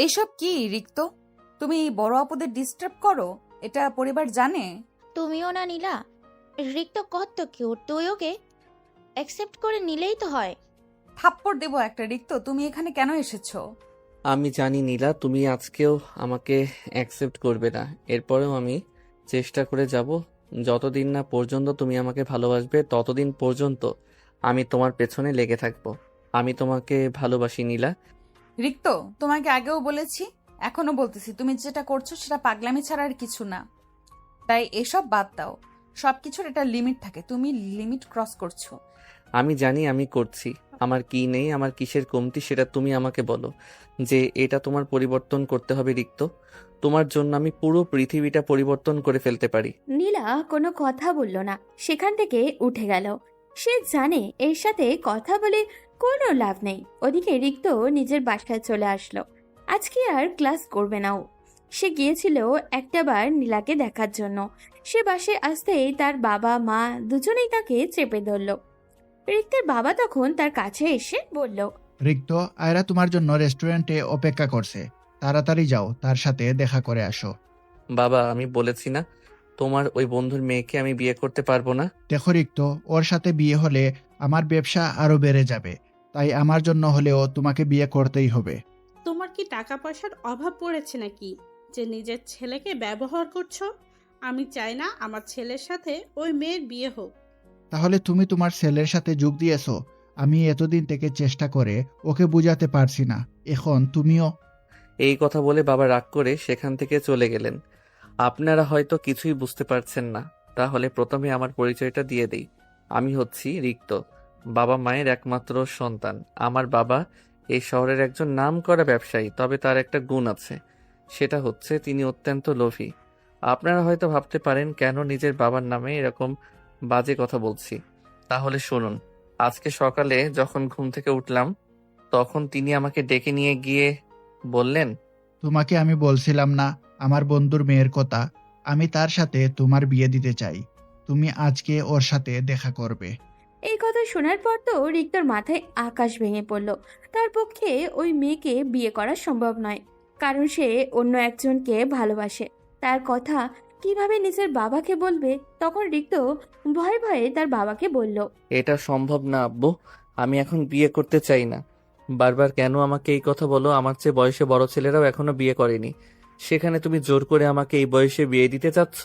এইসব কি রিক্ত? তুমি বড় আপুদের ডিস্টার্ব করো, এটা পরিবার জানে? তুমিও না নীলা? রিক্ত কত কিউট, তুই ওকে অ্যাকসেপ্ট করে নিলেই তো হয়। থাপ্পড় দেবো একটা। রিক্ত, তুমি এখানে কেন এসেছো? আমি জানি নীলা, তুমি আজকেও আমাকে অ্যাকসেপ্ট করবে না। এরপরেও আমি চেষ্টা করে যাব। যতদিন না পর্যন্ত তুমি আমাকে ভালোবাসবে ততদিন পর্যন্ত আমি তোমার পেছনে লেগে থাকবো। আমি তোমাকে ভালোবাসি নীলা। রিক্ত, তোমাকে আগেও বলেছি, এখনো বলতেছি, তুমি যেটা করছো সেটা পাগলামি ছাড়া আর কিছু না। তাই এসব বাদ দাও। সবকিছুর একটা লিমিট থাকে, তুমি লিমিট ক্রস করছো। আমি জানি আমি করছি। আমার কি নেই, আমার কিসের কমতি সেটা তুমি আমাকে বলো, যে এটা তোমার পরিবর্তন করতে হবে রিক্ত। তোমার জন্য আমি পুরো পৃথিবীটা পরিবর্তন করে ফেলতে পারি। নীলা কোনো কথা বলল না, সেখান থেকে উঠে গেল। সে জানে এর সাথে কথা বলে কোনো লাভ নেই। ওদিকে রিক্ত নিজের বাসায় চলে আসলো। আজকে আর ক্লাস করবে না ও। সে গিয়েছিল একটাবার নীলাকে দেখার জন্য। সে বাসায় আসতেই তার বাবা মা দুজনেই তাকে চেপে ধরল। রিক্তের বাবা তখন তার কাছে এসে বলল, রিক্ত, আয়রা তোমার জন্য রেস্টুরেন্টে অপেক্ষা করছে। তাড়াতাড়ি যাও, তার সাথে দেখা করে আসো। বাবা, আমি বলেছি না তোমার ওই বন্ধুর মেয়েকে আমি বিয়ে করতে পারবো না। দেখো রিক্ত, ওর সাথে বিয়ে হলে আমার ব্যবসা আরো বেড়ে যাবে। তাই আমার জন্য হলেও তোমাকে বিয়ে করতেই হবে। তোমার কি টাকা পয়সার অভাব পড়েছে নাকি যে নিজের ছেলেকে ব্যবহার করছো? আমি চাই না আমার ছেলের সাথে ওই মেয়ের বিয়ে হোক। তাহলে তুমি তোমার ছেলের সাথে যোগ দিয়েছো। আমি এতদিন থেকে চেষ্টা করে ওকে বুঝাতে পারছি না, এখন তুমিও। এই কথা বলে বাবা রাগ করে সেখান থেকে চলে গেলেন। আপনারা হয়তো কিছুই বুঝতে পারছেন না, তাহলে প্রথমে আমার পরিচয়টা দিয়ে দেই। আমি হচ্ছি রিক্ত, বাবা মায়ের একমাত্র সন্তান। আমার বাবা এই শহরের একজন নামকরা ব্যবসায়ী, তবে তার একটা গুণ আছে, সেটা হচ্ছে তিনি অত্যন্ত লোভী। আপনারা হয়তো ভাবতে পারেন কেন নিজের বাবার নামে এরকম বাজে কথা বলছি। তাহলে শুনুন, আজকে সকালে যখন ঘুম থেকে উঠলাম তখন তিনি আমাকে ডেকে নিয়ে গিয়ে বললেন, তোমাকে আমি বলছিলাম না আমার বন্ধুর মেয়ের কথা? আমি তার সাথে তোমার বিয়ে দিতে চাই। তুমি আজকে ওর সাথে দেখা করবে। এই কথা শোনার পর তো রিক্তর মাথায় আকাশ ভেঙে পড়ল। তার পক্ষে ওই মেয়েকে বিয়ে করা সম্ভব নয়, কারণ সে অন্য একজনকে ভালোবাসে। তার কথা কিভাবে নিজের বাবাকে বলবে? তখন রিক্ত ভয়ে ভয়ে তার বাবাকে বলল, এটা সম্ভব না আব্বু, আমি এখন বিয়ে করতে চাই না। বারবার কেন আমাকে এই কথা বলো? আমার চেয়ে বয়সে বড় ছেলেরাও এখনো বিয়ে করেনি, সেখানে তুমি জোর করে আমাকে এই বয়সে বিয়ে দিতে চাচ্ছ?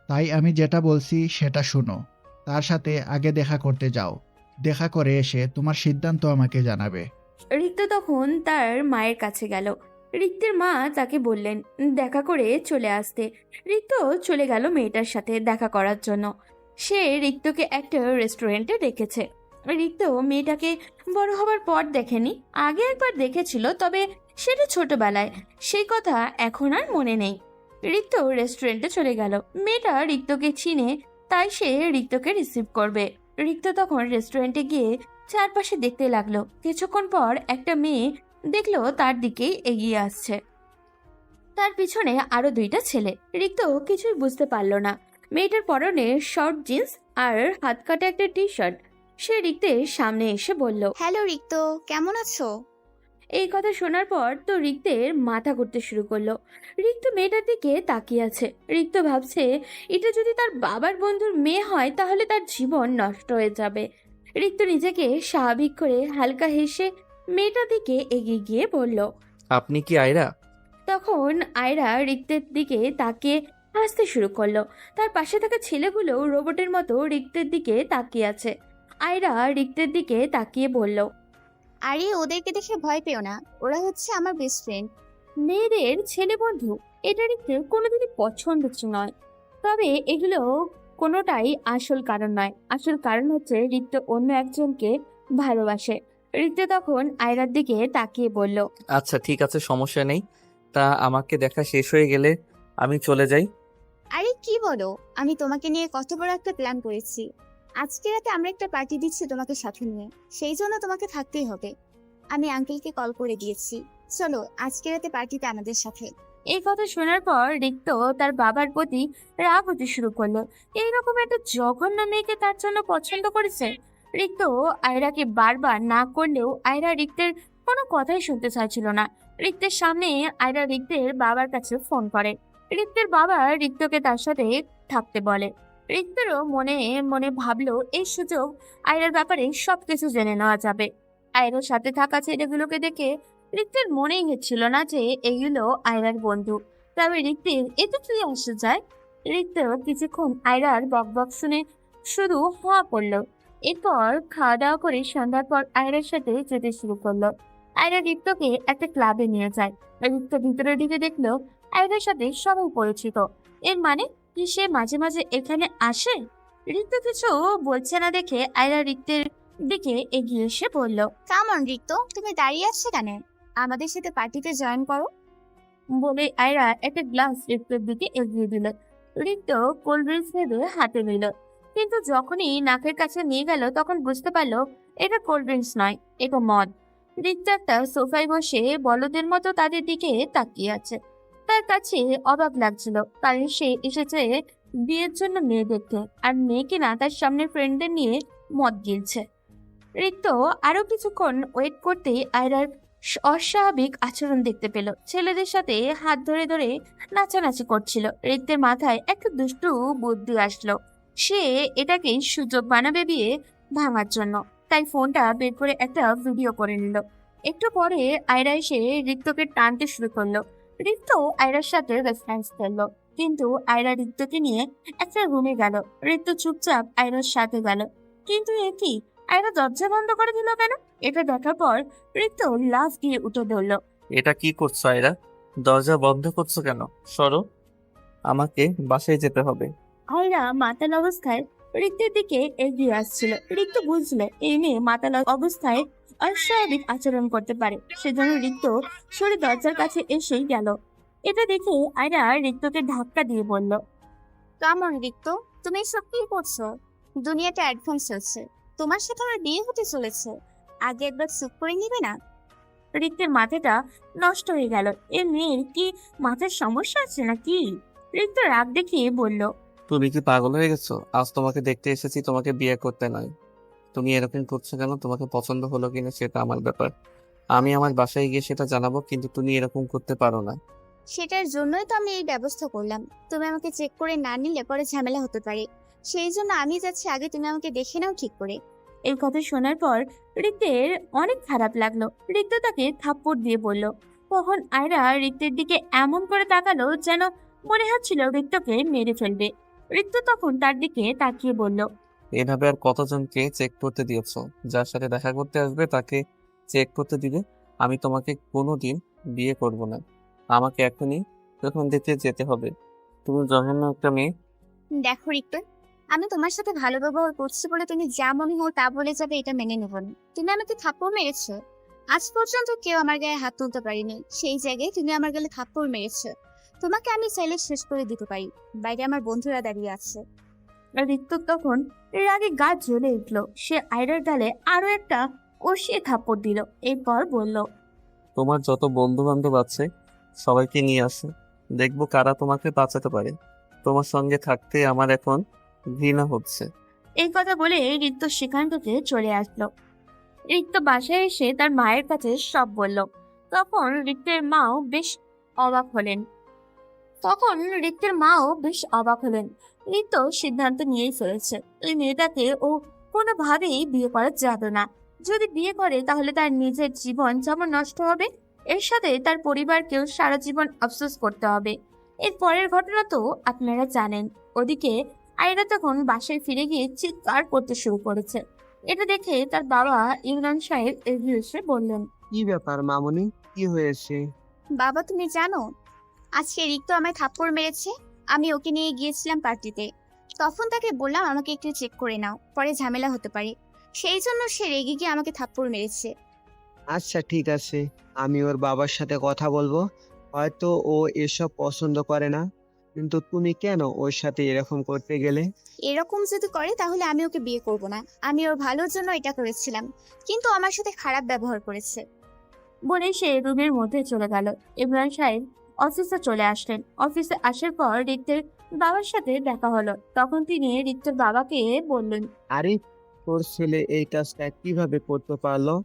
তাই আমি যেটা বলছি সেটা শুনো। তার সাথে আগে দেখা করতে যাও। দেখা করে এসে তোমার সিদ্ধান্ত আমাকে জানাবে। রিক্ত তখন তার মায়ের কাছে গেল। রিক্তের মা তাকে বললেন দেখা করে চলে আসতে। রিক্ত চলে গেল মেয়েটার সাথে দেখা করার জন্য। সে রিক্তকে একটা রেস্টুরেন্টে ডেকেছে। রিক্ত মেয়েটাকে বড় হবার পর দেখেনি, আগে একবার দেখেছিল, তবে সেটা ছোটবেলায়। সেই কথা এখন আর মনে নেই। রিক্ত রেস্টুরেন্টে চলে গেল। মেয়েটা রিক্তকে চিনে, তাই সে রিক্তকে রিসিভ করবে। রিক্ত তখন রেস্টুরেন্টে গিয়ে চারপাশে দেখতে লাগলো। কিছুক্ষণ পর একটা মেয়ে দেখলো তার দিকেই এগিয়ে আসছে। তার পিছনে আরো দুইটা ছেলে। রিক্ত কিছুই বুঝতে পারলো না। মেয়েটার পরনে শর্ট জিন্স আর হাত কাটা একটা টি শার্ট। সে রিক্তের সামনে এসে বলল, হ্যালো রিক্ত, কেমন আছো? এই কথা শোনার পর তো রিক্তের মাথা ঘুরতে শুরু করলো। রিক্ত মেয়েটার দিকে তাকিয়ে আছে। রিক্ত ভাবছে এটা যদি তার বাবার বন্ধুর মেয়ে হয় তাহলে তার জীবন নষ্ট হয়ে যাবে। রিক্ত নিজেকে স্বাভাবিক করে হালকা হেসে মেয়েটার দিকে এগিয়ে গিয়ে বলল। আপনি কি আয়রা? তখন আয়রা রিক্তের দিকে তাকিয়ে হাসতে শুরু করলো। তার পাশে থাকা ছেলেগুলো রোবটের মতো রিক্তের দিকে তাকিয়ে আছে। আয়রা রিক্তের দিকে তাকিয়ে বলল, আরে ওদেরকে দেখে ভয় পেও না, ওরা হচ্ছে আমার বেস্ট ফ্রেন্ড। মেয়েদের ছেলে বন্ধু এটা রিক্তের কোনোদিনই পছন্দ নয়। তবে এগুলো কোনোটাই আসল কারণ নয়। আসল কারণ হচ্ছে রিক্ত অন্য একজনকে ভালোবাসে। রিক্ত তখন আয়রার দিকে তাকিয়ে বলল, আচ্ছা ঠিক আছে, সমস্যা নেই। তা আমাকে দেখা শেষ হয়ে গেলে আমি চলে যাই? আরে কি বলো, আমি তোমাকে নিয়ে কত বড় একটা প্ল্যান করেছি। আজকে রাতে আমরা একটা পার্টি দিচ্ছি তোমাকে সাথে নিয়ে, সেই জন্য তোমাকে থাকতেই হবে। আমি আঙ্কেলকে কল করে দিয়েছি, চলো আজকে রাতে পার্টিতে আমাদের সাথে। এই কথা শোনার পর রিক্ত তার বাবার প্রতি রাগ হতে শুরু করলো। এইরকম একটা জঘন্য মেয়েকে তার জন্য পছন্দ করেছে। রিক্ত আয়রাকে বারবার না করলেও আয়রা রিক্তের কোনো কথাই শুনতে চাইছিল না। রিক্তের সামনে আয়রা রিক্তের বাবার কাছে ফোন করে। রিক্তের বাবা রিক্তকে তার সাথে থাকতে বলে। রিক্তেরও মনে মনে ভাবলো এই সুযোগ আয়রার ব্যাপারে সবকিছু জেনে নেওয়া যাবে। আয়রার সাথে থাকা ছেলেগুলোকে দেখে রিক্তের মনেই হচ্ছিল না যে এগুলো আয়রার বন্ধু। তবে রিক্তের এতে কি আসে যায়। রিক্ত কিছুক্ষণ আয়রার বকবক শুনে শুধু হাঁ পড়লো। এরপর খাওয়া দাওয়া করে সন্ধ্যার পর আয়রার সাথে যেতে শুরু করলো। আয়রা রিক্তকে একটা ক্লাবে নিয়ে যায়। রিক্ত ভিতরের দিকে দেখলো আয়রার সাথে সবাই পরিচিত। এর মানে কি সে মাঝে মাঝে এখানে আসে? রিক্ত কিছু বলছে না দেখে আয়রা রিক্তের দিকে এগিয়ে এসে বলল, কামন রিক্ত, তুমি দাঁড়িয়ে আসছো কেন? আমাদের সাথে পার্টিতে জয়েন করো। বলে আয়রা একটা গ্লাস রিক্তের দিকে এগিয়ে দিল। রিক্ত কোল্ড ড্রিঙ্কস ভেবে হাতে নিল, কিন্তু যখনই নাকের কাছে নিয়ে গেল তখন বুঝতে পারলো এটা কোল্ড ড্রিঙ্কস নয়, এটা মদ। রিক্ত একটা সোফায় বসে বলদের মতো তাদের দিকে তাকিয়ে আছে। তার কাছে অবাক লাগছিল, কারণ সে এসেছে বিয়ের জন্য মেয়ে দেখতে, আর মেয়ে কিনা তার সামনে ফ্রেন্ডদের নিয়ে মদ গিলছে। রিক্ত আরো কিছুক্ষণ ওয়েট করতেই আয়রার অস্বাভাবিক আচরণ দেখতে পেল। ছেলেদের সাথে হাত ধরে ধরে নাচানাচি করছিল। রিক্তের মাথায় একটা দুষ্টু বুদ্ধি আসলো। সে এটাকে সুযোগ বানাবে বিয়ে ভাঙার জন্য, তাই ফোনটা বের করে একটা ভিডিও করে নিল। একটু পরে আয়রা এসে রিক্তকে টানতে শুরু করলো। রিক্ত আয়রার সাথে রেফারেন্স করলো, কিন্তু আয়রা রিক্তকে নিয়ে একটা রুমে গেল। রিক্ত চুপচাপ আয়রার সাথে গেল, কিন্তু এ কি, আয়রা দরজা বন্ধ করে দিল কেন? এটা দেখার পর রিক্ত লাফ দিয়ে উঠে ধরল। এটা কি করছো আয়রা? দরজা বন্ধ করছো কেন? সরো, আমাকে বাসায় যেতে হবে। আয়রা মাতাল অবস্থায় রিক্তের দিকে এগিয়ে আসছিল। রিক্ত বুঝলো এই মেয়ে মাতাল অবস্থায় অস্বাভাবিক আচরণ করতে পারে, সেজন্য রিক্ত সরে দরজার কাছে এসেই গেল। এটা দেখে আয়রা রিক্তকে ধাক্কা দিয়ে বলল, কামন রিক্ত, তুমি এসব কি করছো? দুনিয়াটা অ্যাডভান্স হচ্ছে, তোমার সাথে আমার বিয়ে হতে চলেছে। আগে একবার চুপ করে নিবে না? রিক্তের মাথাটা নষ্ট হয়ে গেল। এ মেয়ের কি মাথার সমস্যা আছে নাকি? রিক্ত রাগ দেখিয়ে বলল, তুমি কি পাগল হয়ে গেছো? আজ তোমাকে দেখতে এসেছি, তোমাকে বিয়ে করতে নয়। তুমি এরকম করছো কেন? তোমাকে পছন্দ হলো কিনা সেটা আমার ব্যাপার, আমি আমার বাসায় গিয়ে সেটা জানাবো, কিন্তু তুমি এরকম করতে পারো না। সেটার জন্যই তো আমি এই ব্যবস্থা করলাম। তুমি আমাকে চেক করে না নিলে পরে ঝামেলা হতে পারে। সেই জন্য আমি যাচ্ছি, আগে তুমি আমাকে দেখে নাও ঠিক করে। এই কথা শোনার পর রিক্তের অনেক খারাপ লাগলো। রিক্ত তাকে থাপ্পড় দিয়ে বলল। তখন আয়রা রিক্তের দিকে এমন করে তাকালো যেন মনে হচ্ছিল রিক্তকে মেরে ফেলবে। রিক্ত তখন তার দিকে তাকিয়ে বলল, এভাবে আর কতজনকে চেক করতে দিয়েছো? যার সাথে দেখা করতে আসবে তাকে চেক করতে দিবে? আমি তোমাকে কোনোদিন বিয়ে করব না। আমাকে এখনই তখন দেখতে যেতে হবে। তুমি জঘন্য একটা মেয়ে। দেখো রিক্ত, আমি তোমার সাথে ভালো ব্যবহার করছি বলে তুমি যা মনে হও তা বলে যাবে, এটা মেনে নেব না। তুমি আমাকে থাপ্পড় মেরেছো, আজ পর্যন্ত কেউ আমার গায়ে হাত তুলতে পারেনি, সেই জায়গায় তুমি আমার গালে থাপ্পড় মেরেছো। তোমাকে আমি চাইলে শেষ করে দিতে পারি, বাইরে আমার বন্ধুরা দাঁড়িয়ে আছে। রিক্ত তখন রাগে গা জ্বলে উঠলো। সে আয়রার গালে আরো একটা কষিয়ে থাপ্পড় দিল। এরপর বলল, তোমার যত বন্ধু বান্ধব আছে সবাইকে নিয়ে আসো, দেখবো কারা তোমাকে বাঁচাতে পারে। তোমার সঙ্গে থাকতে আমার এখন ঘৃণা হচ্ছে। এই কথা বলে রিক্ত সেখান থেকে চলে আসলো। রিক্ত বাসায় এসে তার মায়ের কাছে সব বলল। তখন রিক্তের মাও বেশ অবাক হলেন। রিক্ত সিদ্ধান্ত নিয়েই ফেলেছে, এই মেয়েটাকে ও কোনোভাবেই বিয়ে করা যাবে না। যদি বিয়ে করে তাহলে তার নিজের জীবন যেমন নষ্ট হবে, এর সাথে তার পরিবারকেও সারা জীবন আফসোস করতে হবে। এর পরের ঘটনা তো আপনারা জানেন। ওদিকে আয়রা তখন বাসায় ফিরে গিয়ে চিৎকার করতে শুরু করেছে। এটা দেখে তার বাবা ইমরান সাহেব এগিয়ে এসে বললেন, কি ব্যাপার মামুনি, কি হয়েছে? বাবা, তুমি জানো আজকে রিক্ত আমায় থাপ্পড় মেরেছে। আমি ওকে নিয়ে গিয়েছিলাম পার্টিতে, তখন তাকে বললাম আমাকে একটু চেক করে নাও, পরে ঝামেলা হতে পারে। সেই জন্য সে রেগে গিয়ে আমাকে থাপ্পড় মেরেছে। আচ্ছা ঠিক আছে, আমি ওর বাবার সাথে কথা বলবো। হয়তো ও এসব পছন্দ করে না, কিন্তু তুমি কেন ওর সাথে এরকম করতে গেলে? এরকম যদি করে তাহলে আমি ওকে বিয়ে করব না। আমি ওর ভালোর জন্য এটা করেছিলাম, কিন্তু আমার সাথে খারাপ ব্যবহার করেছে। বলে সে রুমের মধ্যে চলে গেল। ইমরান সাহেব অফিসে চলে আসলেন। অফিসে আসার পর রিক্তের বাবার সাথে দেখা হলো। তখন তিনি রিক্তের বাবাকে বললেন, আরে, তোর ছেলে এই কাজটা কিভাবে করতে পারলো?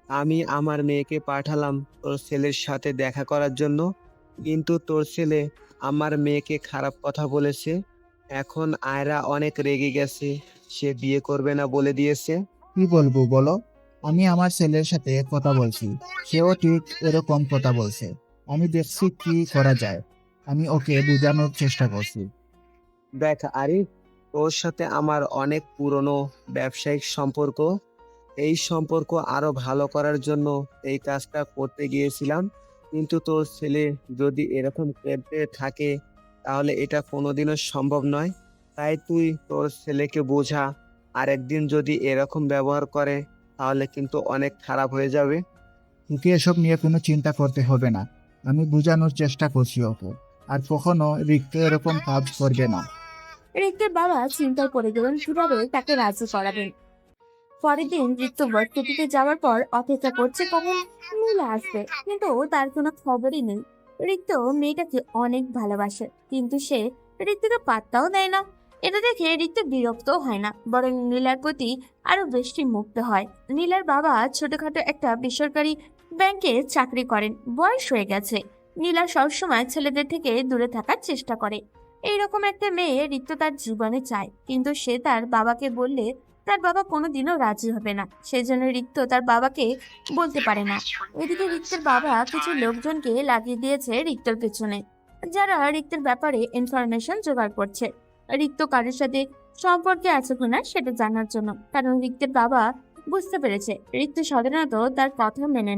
আমি আমার মেয়েকে পাঠালাম তোর ছেলের সাথে দেখা করার জন্য, কিন্তু তোর ছেলে আমার মেয়েকে খারাপ কথা বলেছে। এখন আয়রা অনেক রেগে গেছে, সে বিয়ে করবে না বলে দিয়েছে। কি বলবো বলো? আমি আমার ছেলের সাথে কথা বলছি, সেও ঠিক এরকম কথা বলছে। আমি দেখছি কি করা যায়। আমি ওকে বোঝানোর চেষ্টা করছি। দেখ আরিফ, তোর সাথে আমার অনেক পুরনো ব্যবসায়িক সম্পর্ক। এই সম্পর্ক আরো ভালো করার জন্য এই কাজটা করতে গিয়েছিলাম, কিন্তু তোর ছেলে যদি এরকম করতে থাকে তাহলে এটা কোনোদিনও সম্ভব নয়। তাই তুই তোর ছেলেকে বোঝা, আর একদিন যদি এরকম ব্যবহার করে তাহলে কিন্তু অনেক খারাপ হয়ে যাবে। তোকে এসব নিয়ে কোনো চিন্তা করতে হবে না। আমি বোঝানোর চেষ্টা করছি ওকে, আর কখনো রিক্ত এরকম কাজ করবে না। রিক্তের বাবা চিন্তায় পড়ে গেলেন কিভাবে তাকে রাজি করাবেন। পরের দিন রিক্ত ভার্সিটিতে যাওয়ার পর অপেক্ষা করছে কখন নীলা আসবে, কিন্তু তার কোনো খবরই নেই। রিক্ত মেয়েটাকে অনেক ভালোবাসে, কিন্তু সে রিক্তকে পাত্তাও দেয় না। এটা দেখে রিক্ত বিরক্তও হয় না, বরং নীলার প্রতি আরো বেশি মুগ্ধ হয়। নীলার বাবা ছোটখাটো একটা বেসরকারি ব্যাংকে চাকরি করেন, বয়স হয়ে গেছে। নীলা সবসময় ছেলেদের থেকে দূরে থাকার চেষ্টা করে। এইরকম একটা মেয়ে রিক্ত তার জীবনে চায়, কিন্তু সে তার বাবাকে বললে তার বাবা কোনোদিনও রাজি হবে না। সেজন্য রিক্ত তার বাবাকে বলতে পারে না। এদিকে রিক্তের বাবা কিছু লোকজনকে লাগিয়ে দিয়েছে রিক্তর পেছনে, যারা রিক্তের ব্যাপারে ইনফরমেশন জোগাড় করছে। রিক্ত কারোর সাথে সম্পর্কে আছে কিনা সেটা জানার জন্য, কারণ রিক্তের বাবা বুঝতে পেরেছে রিক্ত সাধারণত তার কথা মেনে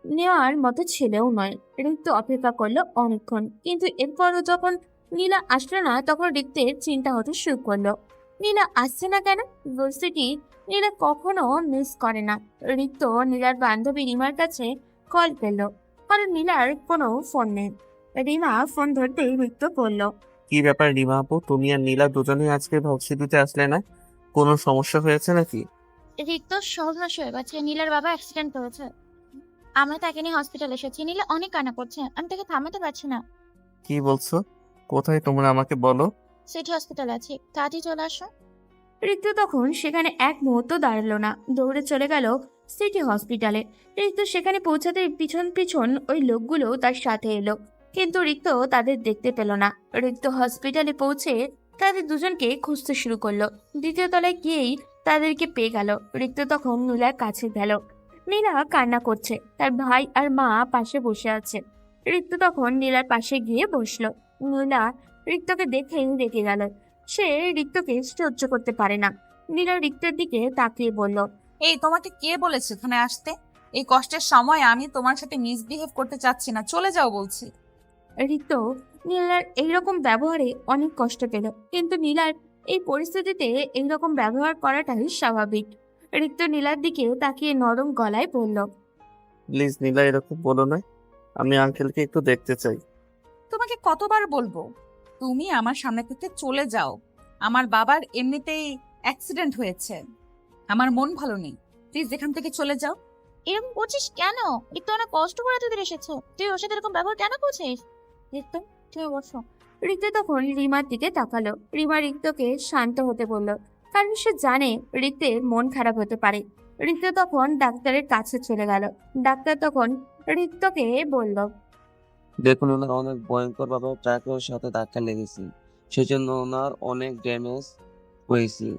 নেওয়ার মতো ছেলেও নয়। রিক্ত অপেক্ষা করলো অনেকক্ষণ, কিন্তু এরপরও যখন নীলা আসলো না, তখন রিক্তের চিন্তা হতে শুরু করলো। নীলা আসছে না কেন? বলছে কি নীলা কখনো মিস করে না। রিক্ত নীলার বান্ধবী রিমার কাছে কল পেল, কারণ নীলার কোনো ফোন নেই। রিমা ফোন ধরতেই রিক্ত বলল, কি ব্যাপার রিমা আপু, তুমি আর নীলা দুজনেই আজকে ভার্সিটিতে আসলে না? কোনো সমস্যা হয়েছে নাকি? রিক্ত সর্বনাশ হয়ে গেছে। নীলার বাবা অ্যাক্সিডেন্ট করেছে। আমরা তাকে নিয়ে হসপিটাল এসেছি। নীলা অনেক কান্না করছে, আমি তাকে থামাতে পারছি না। কি বলছো? কোথায় তোমরা আমাকে বলো। সিটি হসপিটাল আছে, তাড়াতাড়ি চলে আসো। রিক্ত তখন সেখানে এক মুহূর্ত দাঁড়ালো না, দৌড়ে চলে গেল সিটি হসপিটালে। রিক্ত সেখানে পৌঁছাতে পিছন পিছন ওই লোকগুলো তার সাথে এলো, কিন্তু রিক্ত তাদের দেখতে পেল না। রিক্ত হসপিটালে পৌঁছে তাদের দুজনকে খুঁজতে শুরু করলো। দ্বিতীয় তলায় গিয়েই তাদেরকে পেয়ে গেল। রিক্ত তখন নীলার কাছে গেল। নীলা কান্না করছে, তার ভাই আর মা পাশে বসে আছে। রিক্ত তখন নীলার পাশে গিয়ে বসলো। নীলা রিক্তকে দেখেই রেগে গেল। সে রিক্তকে সহ্য করতে পারে না। নীলা রিক্তের দিকে তাকিয়ে বলল, এই তোমাকে কে বলেছে এখানে আসতে? এই কষ্টের সময় আমি তোমার সাথে মিসবিহেভ করতে চাচ্ছি না, চলে যাও বলছি। রিক্ত নীলার এইরকম ব্যবহারে অনেক কষ্ট পেল, কিন্তু নীলার এই পরিস্থিতিতে এইরকম ব্যবহার করাটাই স্বাভাবিক। রিক্ত নীলার দিকে তাকিয়ে নরম গলায় বলল, প্লিজ নীলা, এরকম বলো না। আমি আঙ্কেলকে একটু দেখতে চাই। তোমাকে কতবার বলবো তুমি আমার সামনে থেকে চলে যাও? আমার বাবার এমনিতেই অ্যাক্সিডেন্ট হয়েছে, আমার মন ভালো নেই, প্লিজ এখান থেকে চলে যাও। এরকম করছিস কেন? রিক্ত অনেক কষ্ট করে তোদের এসেছে, তুই ওর সাথে এরকম ব্যবহার কেন করছিস? রিক্ত, তুমি বসো। রিক্ত তখন রিমার দিকে তাকালো। রিমা রিক্তকে শান্ত হতে বলল, কারণ সে জানে রিক্তের মন খারাপ হতে পারে। রিক্ত তখন ডাক্তারের কাছে চলে গেল। ডাক্তার তখন রিক্তকে বলল, দেখুন, ওনার অনেক ভয়ঙ্কর ভাবে ট্রাকের সাথে ধাক্কা লেগেছে, সেজন্য ওনার অনেক ড্যামেজ হয়েছে।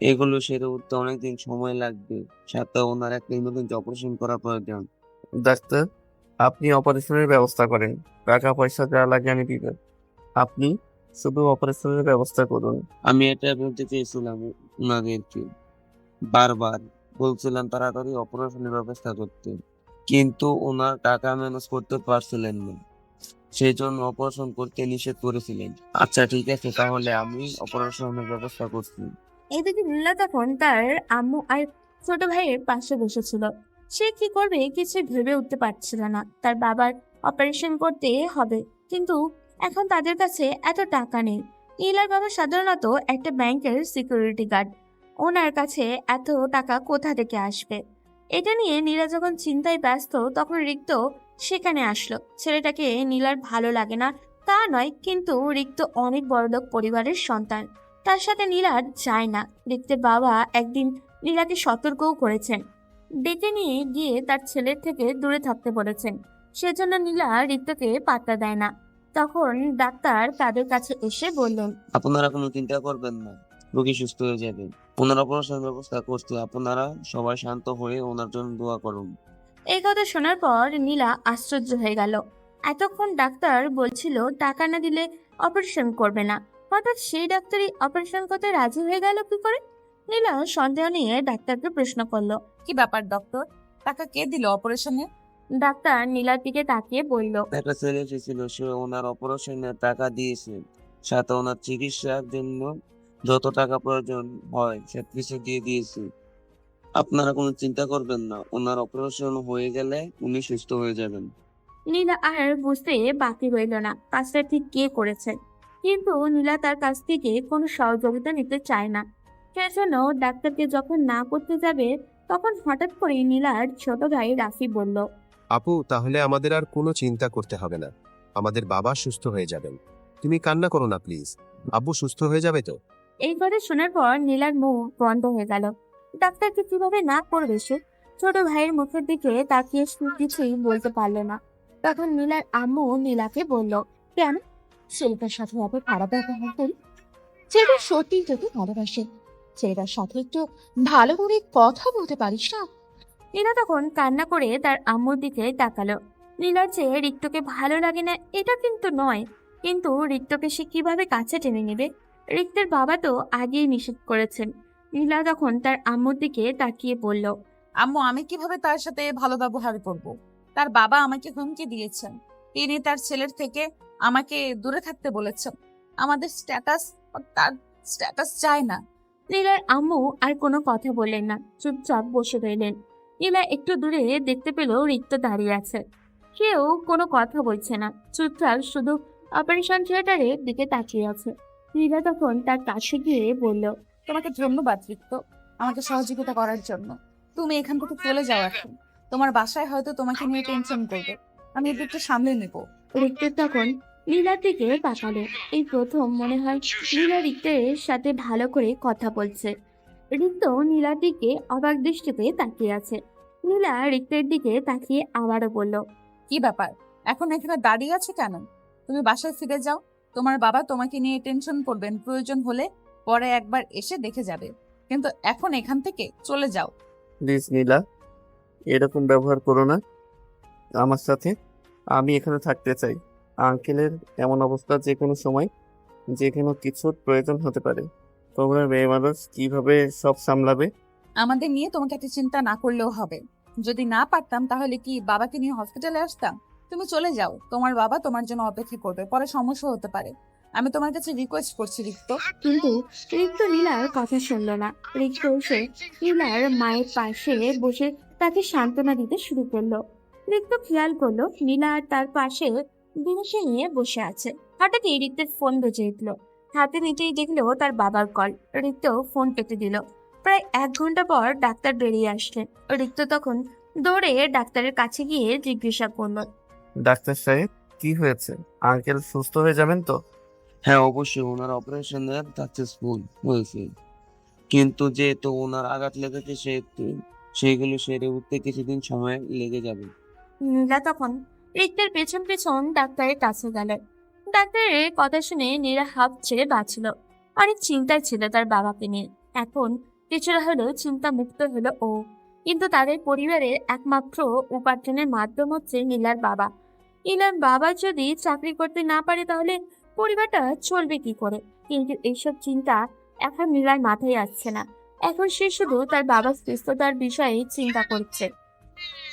এগুলো সেরে উঠতে অনেকদিন সময় লাগবে, সাথে ওনার একটা ইমার্জেন্সি অপারেশন করা প্রয়োজন। ডাক্তার, আপনি অপারেশনের ব্যবস্থা করেন, টাকা পয়সা যা লাগে আমি দিবেন। আপনি শুধু অপারেশনের ব্যবস্থা করুন। আমি এটা বলতে চেয়েছিলাম ওনাদেরকে, বারবার বলছিলাম তাড়াতাড়ি অপারেশনের ব্যবস্থা করতে, কিন্তু ওনার টাকা ম্যানেজ করতে পারছিলেন না, সেই জন্য অপারেশন করতে নিষেধ করেছিলেন। আচ্ছা ঠিক আছে, তাহলে আমি অপারেশনের ব্যবস্থা করছি। এদিকে নীলা তখন তার আম্মু আর ছোট ভাইয়ের পাশে বসেছিল। সে কি করবে কিছু ভেবে উঠতে পারছিল না। তার বাবার অপারেশন করতে হবে, কিন্তু এখন তাদের কাছে এত টাকা নেই। নীলার বাবা সাধারণত একটা ব্যাংকের সিকিউরিটি গার্ড, ওনার কাছে এত টাকা কোথা থেকে আসবে? এটা নিয়ে নীলা যখন চিন্তায় ব্যস্ত, তখন রিক্ত সেখানে আসলো। ছেলেটাকে নীলার ভালো লাগে না তা নয়, কিন্তু রিক্ত অনেক বড়লোক পরিবারের সন্তান, তার সাথে নীলার যায় না। রিক্তের বাবা একদিন নীলাকে সতর্কও করেছেন, ডেকে নিয়ে গিয়ে তার ছেলের থেকে দূরে থাকতে বলেছেন। সেজন্য নীলা রিক্তকে পাত্তা দেয় না। তখন ডাক্তার তাদের কাছে এসে বললেন, আপনারা কোনো চিন্তা করবেন না, রোগী সুস্থ হয়ে যাবে। ওনার অপারেশনের ব্যবস্থা করতে আপনারা সবাই শান্ত হয়ে ওনার জন্য দোয়া করুন। এই কথা শোনার পর নীলা আশ্চর্য হয়ে গেল। এতক্ষণ ডাক্তার বলছিল টাকা না দিলে অপারেশন করবে না, হঠাৎ সেই ডাক্তারই অপারেশন করতে রাজি হয়ে গেল কি করে? নীলা সন্দেহ নিয়ে ডাক্তারকে প্রশ্ন করলো। কি ব্যাপার ডক্টর, টাকা কে দিল অপারেশনে? ডাক্তার নীলার দিকে তাকিয়ে বলল, একটা ছেলে এসেছিল, সে ওনার অপারেশনের টাকা দিয়েছে, সাথে ওনার চিকিৎসার জন্য যত টাকা প্রয়োজন হয় সবকিছু দিয়ে দিয়েছে। আপনারা কোনো চিন্তা করবেন না, ওনার অপারেশন হয়ে গেলে উনি সুস্থ হয়ে যাবেন। নীলা আর বুঝতে বাকি রইল না কাজটা ঠিক কে করেছে, কিন্তু নীলা তার কাছ থেকে কোনো সহযোগিতা নিতে চায় না। সেজন্য ডাক্তারকে যখন না করতে যাবে, তখন হঠাৎ করে নীলার ছোট ভাই রাফি বলল, আপু, তাহলে আমাদের আর কোনো চিন্তা করতে হবে না। আমাদের বাবা সুস্থ হয়ে যাবেন। তুমি কান্না করো না প্লিজ। আব্বু সুস্থ হয়ে যাবে তো? এই কথা শোনার পর নীলার মুখ বন্ধ হয়ে গেল। ডাক্তারকে কিভাবে না করবে সে? ছোট ভাইয়ের মুখের দিকে তাকিয়ে সে কিছুই বলতে পারলো না। তখন নীলার আম্মু নীলাকে বলল, কেন ছেলেটার সাথে এত খারাপ ব্যবহার করি? ছেলেটা সত্যি তোকে ভালোবাসে, ছেলেটার সাথে একটু ভালো করে কথা বলতে পারিস না? নীলা তখন কান্না করে তার আম্মুর দিকে তাকালো। নীলার চেয়ে রিক্তকে ভালো লাগে না এটা কিন্তু নয়, কিন্তু রিক্তকে সে কিভাবে কাছে টেনে নেবে? রিক্তের বাবা তো আগেই নিষেধ করেছেন। নীলা তখন তার আম্মুর দিকে তাকিয়ে বলল, আম্মু, আমি কিভাবে তার সাথে ভালো ব্যবহার করব? তার বাবা আমাকে হুমকি দিয়েছেন, তিনি তার ছেলের থেকে আমাকে দূরে থাকতে বলেছেন। আমাদের স্ট্যাটাস, তার স্ট্যাটাস চায় না। নীলার আম্মু আর কোনো কথা বললেন না, চুপচাপ বসে রইলেন। নীলা একটু দূরে দেখতে পেল রিক্ত দাঁড়িয়ে আছে। কেউ কোনো কথা বলছে না, চুপচাপ শুধু অপারেশন থিয়েটারের দিকে তাকিয়ে আছে। নীলা তখন তার কাছে গিয়ে বলল, তোমাকে ধন্যবাদ রিক্ত, আমাকে সহযোগিতা করার জন্য। তুমি এখান থেকে চলে যাও এখন। তোমার বাসায় হয়তো তোমাকে নিয়ে টেনশন করবে, আমি এদিকটা সামলে নেব। রিক্ত তখন নীলার দিকে তাকালো। এই প্রথম মনে হয় নীলা রিক্তের সাথে ভালো করে কথা বলছে। রিক্ত নীলার দিকে অবাক দৃষ্টিতে তাকিয়ে আছে। নীলা রিক্তের দিকে তাকিয়ে আবারও বলল, কি ব্যাপার, এখন এখানে দাঁড়িয়ে আছো কেন? তুমি বাসায় ফিরে যাও, তোমার বাবা তোমাকে নিয়ে টেনশন করবেন, প্রয়োজন হলে পরে একবার এসে দেখে যাবে, কিন্তু এখন এখান থেকে চলে যাও। প্লিজ নীলা, এরকম ব্যবহার করো না আমার সাথে। আমি এখানে থাকতে চাই। আঙ্কেলের এমন অবস্থা, যে কোনো সময় যে কোনো কিছুর প্রয়োজন হতে পারে। তোমরা মেয়ে মানুষ কিভাবে সব সামলাবে? আমাদের নিয়ে তোমাকে এত চিন্তা না করলেও হবে। যদি না পারতাম তাহলে কি বাবাকে নিয়ে হসপিটালে আসতাম? তুমি চলে যাও, তোমার বাবা তোমার জন্য অপেক্ষা করবে, পরে সমস্যা হতে পারে। আমি তোমার কাছে রিকোয়েস্ট করছি রিক্ত। কিন্তু রিক্ত নীলার কথা শুনল না। রিক্ত এসে নীলার মায়ের পাশে বসে তাকে সান্ত্বনা দিতে শুরু করলো। রিক্ত খেয়াল করলো নীলা তার পাশে দিনেশে নিয়ে বসে আছে। হঠাৎই রিক্তের ফোন বেজে উঠলো। হাতে নিতেই দেখলো তার বাবার কল। রিক্ত ফোন কেটে দিল। প্রায় 1 ঘন্টা পর ডাক্তার বেরিয়ে আসলেন। রিক্ত তখন দৌড়ে ডাক্তারের কাছে গিয়ে জিজ্ঞাসা করলো, ডাক্তার সাহেব, কি হয়েছে? আঙ্কেল সুস্থ হয়ে যাবেন তো? হ্যাঁ, অবশ্যই ওনার অপারেশনের সাকসেসফুল হয়েছে, কিন্তু যেহেতু ওনার আঘাত লেগেছে সেহেতু সেইগুলো সেরে উঠতে কিছুদিন সময় লেগে যাবে। নীলা তখন রিক্তের পেছন পেছন ডাক্তারের কাছে গেল। ডাক্তারের কথা শুনে নীলা হাফ ছেড়ে বাঁচল। অনেক চিন্তায় ছিল তার বাবাকে নিয়ে। এখন কিছুটা হলেও চিন্তা মুক্ত হলো ও। কিন্তু তাদের পরিবারের একমাত্র উপার্জনের মাধ্যম হচ্ছে নীলার বাবা। নীলার বাবা যদি চাকরি করতে না পারে তাহলে পরিবারটা চলবে কি করে? কিন্তু এইসব চিন্তা এখন নীলার মাথায় আসছে না। এখন সে শুধু তার বাবার সুস্থতার বিষয়ে চিন্তা করছে।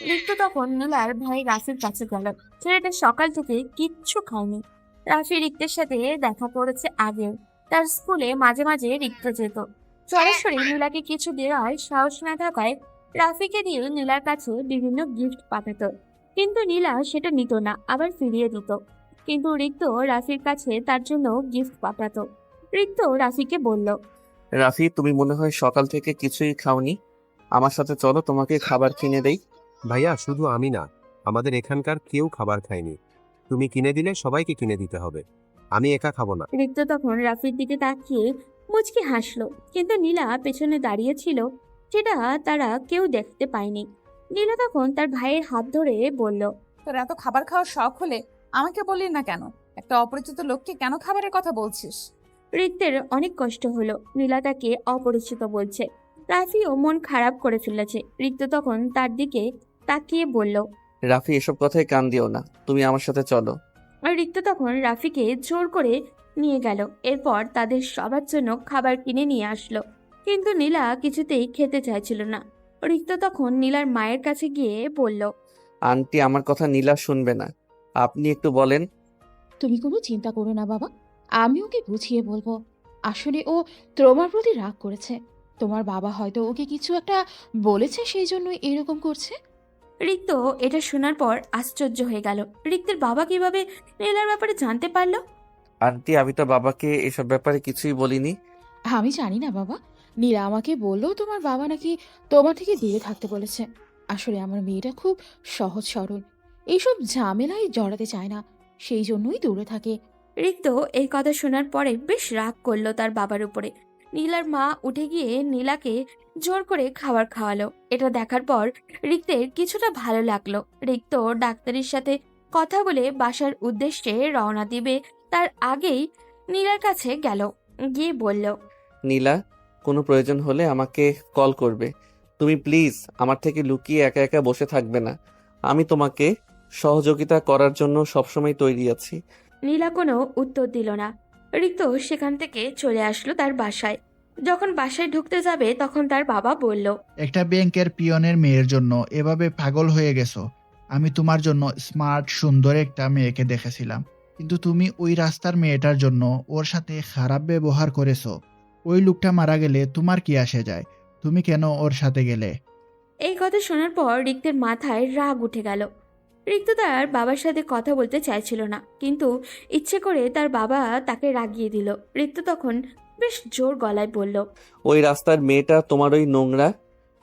রিক্ত তখন নীলার ভাই রাফির কাছে গেল। ছেলেটা সকাল থেকে কিচ্ছু খায়নি। রাফি রিক্তের সাথে দেখা করেছে আগেও। তার স্কুলে মাঝে মাঝে রিক্ত যেত। সরাসরি নীলাকে কিছু দেওয়ার সাহস না থাকায় রাফিকে দিয়ে নীলার কাছে বিভিন্ন গিফট পাঠাতো, কিন্তু নীলা সেটা নিত না, আবার ফিরিয়ে দিত। কিন্তু রিক্ত রাফির কাছে তার জন্য গিফট পাঠাতো। রিক্ত রাফিকে বলল, রাফি, তুমি মনে হয় সকাল থেকে কিছুই খাওনি। আমার সাথে চলো, তোমাকে খাবার কিনে দেই। ভাইয়া, শুধু আমি না, আমাদের এখানকার কেউ খাবার খায়নি। তুমি কিনে দিলে সবাইকে কিনে দিতে হবে। আমি একা খাবো না। রিক্ত তখন রাফির দিকে তাকিয়ে মুচকি হাসলো, কিন্তু নীলা পেছনে দাঁড়িয়ে ছিল। সেটা তারা কেউ দেখতে পায়নি। নীলা তখন তার ভাইয়ের হাত ধরে বলল, তোর এত খাবার খাওয়ার শখ হলে আমাকে বললি না কেন? একটা অপরিচিত লোককে কেন খাবারের কথা বলছিস? রিক্তের অনেক কষ্ট হলো, নীলা তাকে অপরিচিত বলছে। রাফিও মন খারাপ করে ফেলেছে। রিক্ত তখন তার দিকে তাকিয়ে বলল। রাফি, এসব কথায় কান দিও না, তুমি আমার সাথে চলো। আর রিক্ত তখন রাফিকে জোর করে নিয়ে গেল। এরপর তাদের সবার জন্য খাবার কিনে নিয়ে আসলো, কিন্তু নীলা কিছুতেই খেতে চাইছিল না। রিক্ত তখন নীলার মায়ের কাছে গিয়ে বলল, আন্টি, আমার কথা নীলা শুনবে না, আপনি একটু বলেন। তুমি কোনো চিন্তা করো না বাবা, আমি ওকে বুঝিয়ে বলবো। আসলে ও তোমার প্রতি রাগ করেছে। তোমার বাবা হয়তো ওকে কিছু একটা বলেছে, সেই জন্যই এরকম করছে। রিক্ত এটা শোনার পর আশ্চর্য হয়ে গেল। রিক্তের বাবা কিভাবে নীলার ব্যাপারে জানতে পারলো? আন্টি, আমি তো বাবাকে এসব ব্যাপারে কিছুই বলিনি। আমি জানি না বাবা, নীরা আমাকে বললো তোমার বাবা নাকি তোমার থেকে দূরে থাকতে বলেছে। আসলে আমার মেয়েটা খুব সহজ সরল, এইসব ঝামেলায় জড়াতে চায় না, সেই জন্যই দূরে থাকে। রিক্ত এই কথা শোনার পরে বেশ রাগ করলো তার বাবার উপরে। নীলার মা উঠে গিয়ে নীলাকে জোর করে খাবার খাওয়ালো। এটা দেখার পর রিক্তের কিছুটা ভালো লাগলো। রিক্ত ডাক্তারের সাথে কথা বলে বাসার উদ্দেশ্যে রওনা দিবে তার আগেই নীলার কাছে গেল, গিয়ে বলল, নীলা, কোনো প্রয়োজন হলে আমাকে কল করবে। তুমি প্লিজ আমার থেকে লুকিয়ে একা একা বসে থাকবে না। আমি তোমাকে সহযোগিতা করার জন্য সবসময় তৈরি আছি। নীলা কোনো উত্তর দিল না। রিক্ত সেখান থেকে চলে আসলো তার বাসায়। যখন বাসায় ঢুকতে যাবে তখন তার বাবা বলল, একটা ব্যাংকের পিয়নের মেয়ের জন্য এভাবে পাগল হয়ে গেছো? আমি তোমার জন্য স্মার্ট সুন্দর একটা মেয়েকে দেখেছিলাম, কিন্তু তুমি ওই রাস্তার মেয়েটার জন্য ওর সাথে খারাপ ব্যবহার করেছো। ওই লোকটা মারা গেলে তোমার কি আসে যায়? তুমি কেন ওর সাথে গেলে? এই কথা শোনার পর রিক্তের মাথায় রাগ উঠে গেল। রিক্ত তার বাবার সাথে কথা বলতে চাইছিল না, কিন্তু ইচ্ছে করে তার বাবা তাকে রাগিয়ে দিল। রিক্ত তখন বেশ জোর গলায় বলল, ওই রাস্তার মেয়েটা তোমার ওই নোংরা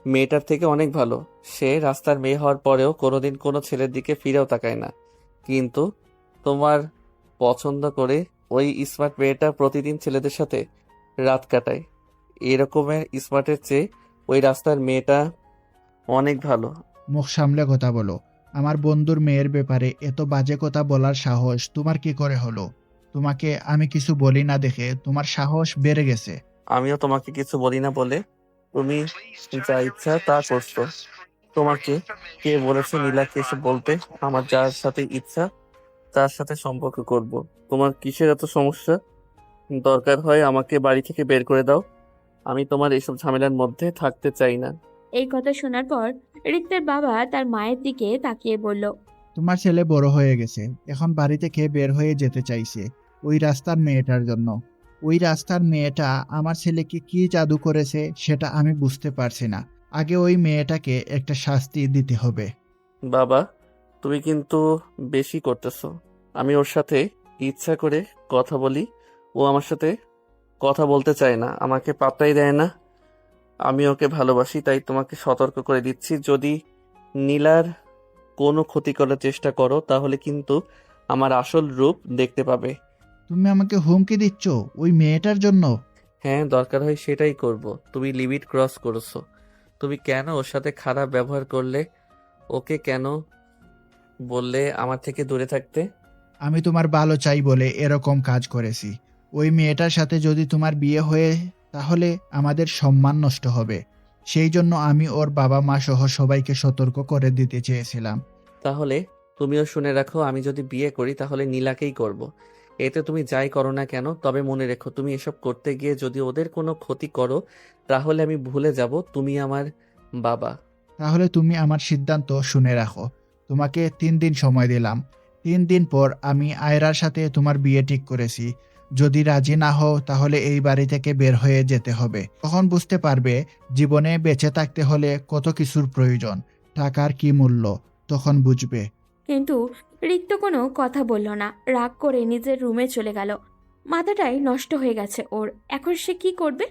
মেয়েটার থেকে অনেক ভালো। সে রাস্তার মেয়ে হওয়ার পরেও কোনোদিন কোনো ছেলের দিকে ফিরেও তাকায় না, কিন্তু তোমার পছন্দ করে ওই স্মার্ট মেয়েটা প্রতিদিন ছেলেদের সাথে রাত কাটায়। এরকমের স্মার্টের চেয়ে ওই রাস্তার মেয়েটা অনেক ভালো। মুখ সামলে কথা বলো। আমার বন্ধুর মেয়ের ব্যাপারে এত বাজে কথা বলার সাহস তোমার কি করে হলো? তোমাকে আমি কিছু বলি না দেখে তোমার সাহস বেড়ে গেছে। আমিও তোমাকে কিছু বলি না বলে তুমি যা ইচ্ছা তা করছো। তোমাকে কে বলেছে নীলাকে এসে বলতে? আমার যার সাথে ইচ্ছা তার সাথে সম্পর্ক করব। তোমার কিসের এত সমস্যা? দরকার হয় আমাকে বাড়ি থেকে বের করে দাও, আমি তোমার এসব ঝামেলার মধ্যে থাকতে চাই না। এই কথা শোনার পর রিক্তের বাবা তার মায়ের দিকে তাকিয়ে বলল, তোমার ছেলে বড় হয়ে গেছে, এখন বাড়ি থেকে বের হয়ে যেতে চাইছে ওই রাস্তার মেয়েটার জন্য। ওই রাস্তার মেয়েটা আমার ছেলেকে কি জাদু করেছে সেটা আমি বুঝতে পারছি না। আগে ওই মেয়েটাকে একটা শাস্তি দিতে হবে। বাবা, তুমি কিন্তু বেশি করতেছো। আমি ওর সাথে ইচ্ছা করে কথা বলি, ও আমার সাথে কথা বলতে চায় না, আমাকে পাত্তাই দেয় না। আমি ওকে ভালোবাসি, তাই তোমাকে সতর্ক করে দিচ্ছি, যদি নীলার কোনো ক্ষতি করার চেষ্টা করো তাহলে কিন্তু আমার আসল রূপ দেখতে পাবে। তুমি আমাকে হুমকি দিচ্ছ ওই মেয়েটার জন্য? হ্যাঁ, দরকার হয় সেটাই করব। তুমি লিমিট ক্রস করেছো। তুমি কেন ওর সাথে খারাপ ব্যবহার করলে? ওকে কেন বললে আমার থেকে দূরে থাকতে? আমি তোমার ভালো চাই বলে এরকম কাজ করেছি। ওই মেয়েটার সাথে যদি তোমার বিয়ে হয়ে তাহলে আমাদের সম্মান নষ্ট হবে। সেই জন্য আমি ওর বাবা মা সহ সবাইকে সতর্ক করে দিতে চেয়েছিলাম। তাহলে তুমিও শুনে রাখো, আমি যদি বিয়ে করি তাহলে নীলাকেই করব। এতে তুমি যাই করো না কেন, তবে মনে রেখো তুমি এসব করতে গিয়ে যদি ওদের কোনো ক্ষতি করো তাহলে আমি ভুলে যাব তুমি আমার বাবা। তাহলে তুমি আমার সিদ্ধান্ত শুনে রাখো। তোমাকে 3 দিন সময় দিলাম। 3 দিন পর আমি আয়রার সাথে তোমার বিয়ে ঠিক করেছি। যদি রাজি না হও তাহলে এই বাড়ি থেকে বের হয়ে যেতে হবে। তখন বুঝতে পারবে জীবনে বেঁচে থাকতে হলে কত কিছুর প্রয়োজন, টাকার কি মূল্য, তখন বুঝবে। কিন্তু রিক্ত কোনো কথা বলল না। রাগ করে নিজের রুমে চলে গেল। মাথাটাই নষ্ট হয়ে গেছে ওর। এখন সে কি করবে?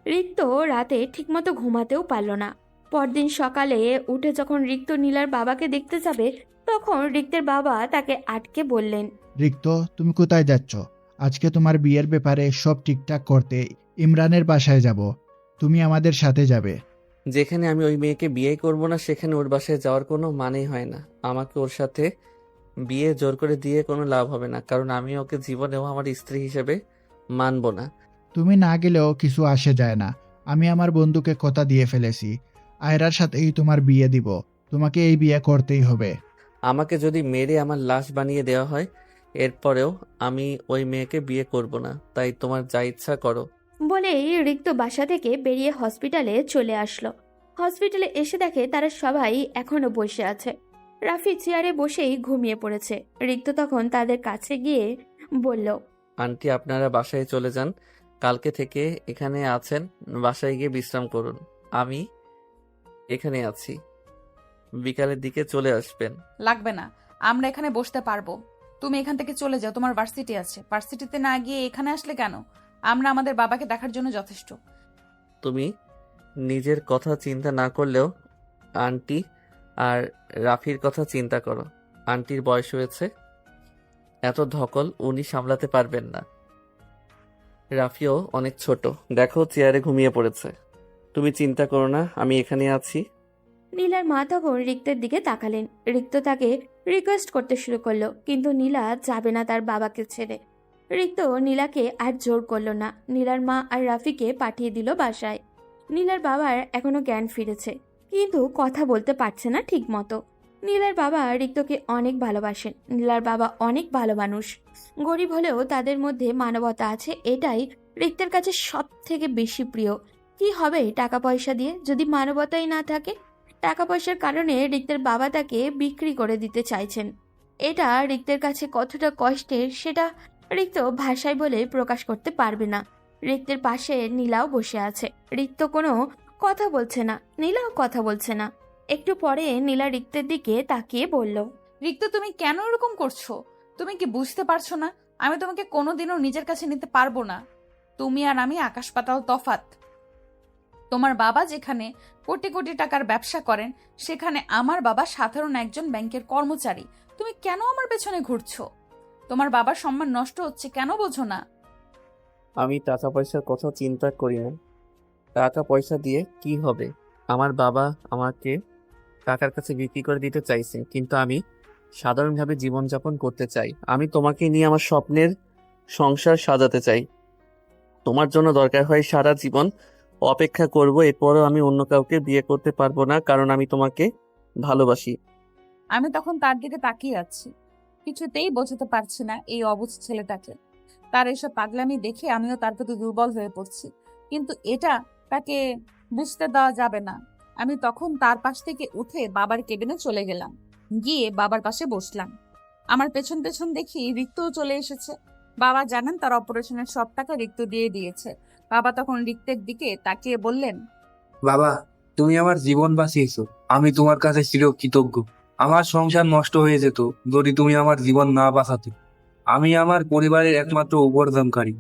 রিক্ত রাতে ঠিকমতো ঘুমাতেও পারল না। পরদিন সকালে উঠে যখন রিক্ত নীলার বাবাকে দেখতে যাবে তখন রিক্তের বাবা তাকে আটকে বললেন, রিক্ত, তুমি কোথায় যাচ্ছ? আজকে তোমার বিয়ের ব্যাপারে সব ঠিকঠাক করতে ইমরানের বাসায় যাব। তুমি আমাদের সাথে যাবে। যেখানে আমি ওই মেয়েকে বিয়ে করব না সেখানে ওর বাসায় যাওয়ার কোনো মানেই হয় না। আমাকে ওর সাথে বিয়ে জোর করে দিয়ে কোনো লাভ হবে না, কারণ আমি ওকে জীবনেও আমার স্ত্রী হিসেবে মানব না। তুমি না গেলেও কিছু আসে যায় না। আমি আমার বন্ধুকে কথা দিয়ে ফেলেছি, আয়রার সাথেই তোমার বিয়ে দিব। তোমাকে এই বিয়ে করতেই হবে। আমাকে যদি মেরে আমার লাশ বানিয়ে দেওয়া হয়, এরপরেও আমি ওই মেয়েকে বিয়ে করব না। তাই তোমার যা ইচ্ছা করো। বলেই রিক্ত বাসা থেকে বেরিয়ে হসপিটালে চলে আসলো। হসপিটালে এসে দেখে তারা সবাই এখনো বসে আছে। রাফি চেয়ারে বসেই ঘুমিয়ে পড়েছে। রিক্ত তখন তাদের কাছে গিয়ে বলল, আন্টি, আপনারা বাসায় চলে যান। কালকে থেকে এখানে আছেন, বাসায় গিয়ে বিশ্রাম করুন। আমি এখানে আছি, বিকালের দিকে চলে আসবেন। লাগবে না, আমরা এখানে বসতে পারবো। তুমি এখান থেকে চলে যাও, তোমার ভার্সিটি আছে। ভার্সিটিতে না গিয়ে এখানে আসলে কেন? আমরা আমাদের বাবাকে দেখার জন্য যথেষ্ট। তুমি নিজের কথা চিন্তা না করলেও আন্টি আর রাফির কথা চিন্তা করো। আন্টির বয়স হয়েছে, এত ধকল উনি সামলাতে পারবেন না। রাফিও অনেক ছোট, দেখো চেয়ারে ঘুমিয়ে পড়েছে। তুমি চিন্তা করো না, আমি এখানে আছি। নীলার মা তখন রিক্তের দিকে তাকালেন। রিক্ত তাকে রিকোয়েস্ট করতে শুরু করলো, কিন্তু নীলা যাবে না তার বাবাকে ছেড়ে। রিক্ত নীলাকে আর জোর করলো না। নীলার মা আর রাফিকে পাঠিয়ে দিল বাসায়। নীলার বাবার এখনো জ্ঞান ফিরেছে, কিন্তু কথা বলতে পারছে না ঠিক মতো। নীলার বাবা রিক্তকে অনেক ভালোবাসেন। নীলার বাবা অনেক ভালো মানুষ। গরিব হলেও তাদের মধ্যে মানবতা আছে, এটাই রিক্তের কাছে সব থেকে বেশি প্রিয়। কি হবে টাকা পয়সা দিয়ে যদি মানবতাই না থাকে? টাকা পয়সার কারণে রিক্তের বাবা তাকে বিক্রি করে দিতে চাইছেন। এটা রিক্তের কাছে কতটা কষ্টের সেটা রিক্ত ভাষায় বলে প্রকাশ করতে পারবে না। রিক্তের পাশে নীলাও বসে আছে। রিক্ত কোনো কথা বলছে না, নীলাও কথা বলছে না। একটু পরে নীলা রিক্তের দিকে তাকিয়ে বলল, রিক্ত, তুমি কেন এরকম করছো? তুমি কি বুঝতে পারছো না? আমি তোমাকে কোনোদিনও নিজের কাছে নিতে পারবো না। তুমি আর আমি আকাশ পাতাল তফাৎ। তোমার বাবা যেখানে কোটি কোটি টাকার ব্যবসা করেন, সেখানে আমার বাবা সাধারণ একজন ব্যাংকের কর্মচারী। তুমি কেন আমার পেছনে ঘুরছো? তোমার বাবার সম্মান নষ্ট হচ্ছে, কেন বোঝো না? আমি টাকা পয়সার কথা চিন্তা করি না। টাকা পয়সা দিয়ে কি হবে? আমার বাবা আমাকে টাকার কাছে বিক্রি করে দিতে চাইছে, কিন্তু আমি সাধারণভাবে জীবনযাপন করতে চাই। আমি তোমাকে নিয়ে আমার স্বপ্নের সংসার সাজাতে চাই। তোমার জন্য দরকার হয় সারা জীবন অপেক্ষা করব, এরপরও আমি অন্য কাউকে বিয়ে করতে পারবো না, কারণ আমি তোমাকে ভালোবাসি। আমি তখন তার দিকে তাকিয়ে আছি, কিছুতেই বোঝাতে পারছি না এই অবুঝ ছেলেটাকে। তার এসব পাগলামি দেখে আমিও তার প্রতি দুর্বল হয়ে পড়ছি, কিন্তু এটা তাকে বুঝতে দেওয়া যাবে না। আমি তখন তার পাশ থেকে উঠে বাবার কেবিনে চলে গেলাম, গিয়ে বাবার পাশে বসলাম। আমার পেছন পেছন দেখি রিক্তও চলে এসেছে। বাবা জানেন তার অপারেশনের সব টাকা রিক্ত দিয়ে দিয়েছে। বাবা তখন রিক্তের দিকে তাকিয়ে বললেন, বাবা, তুমি আমার জীবন বাঁচিয়েছো। আমি তোমার কাছে চিরকৃতজ্ঞ। আমার সংসার নষ্ট হয়ে যেত যদি তুমি আমার জীবন না বাঁচাতে। আমি আমার পরিবারের একমাত্র উপার্জনকারী।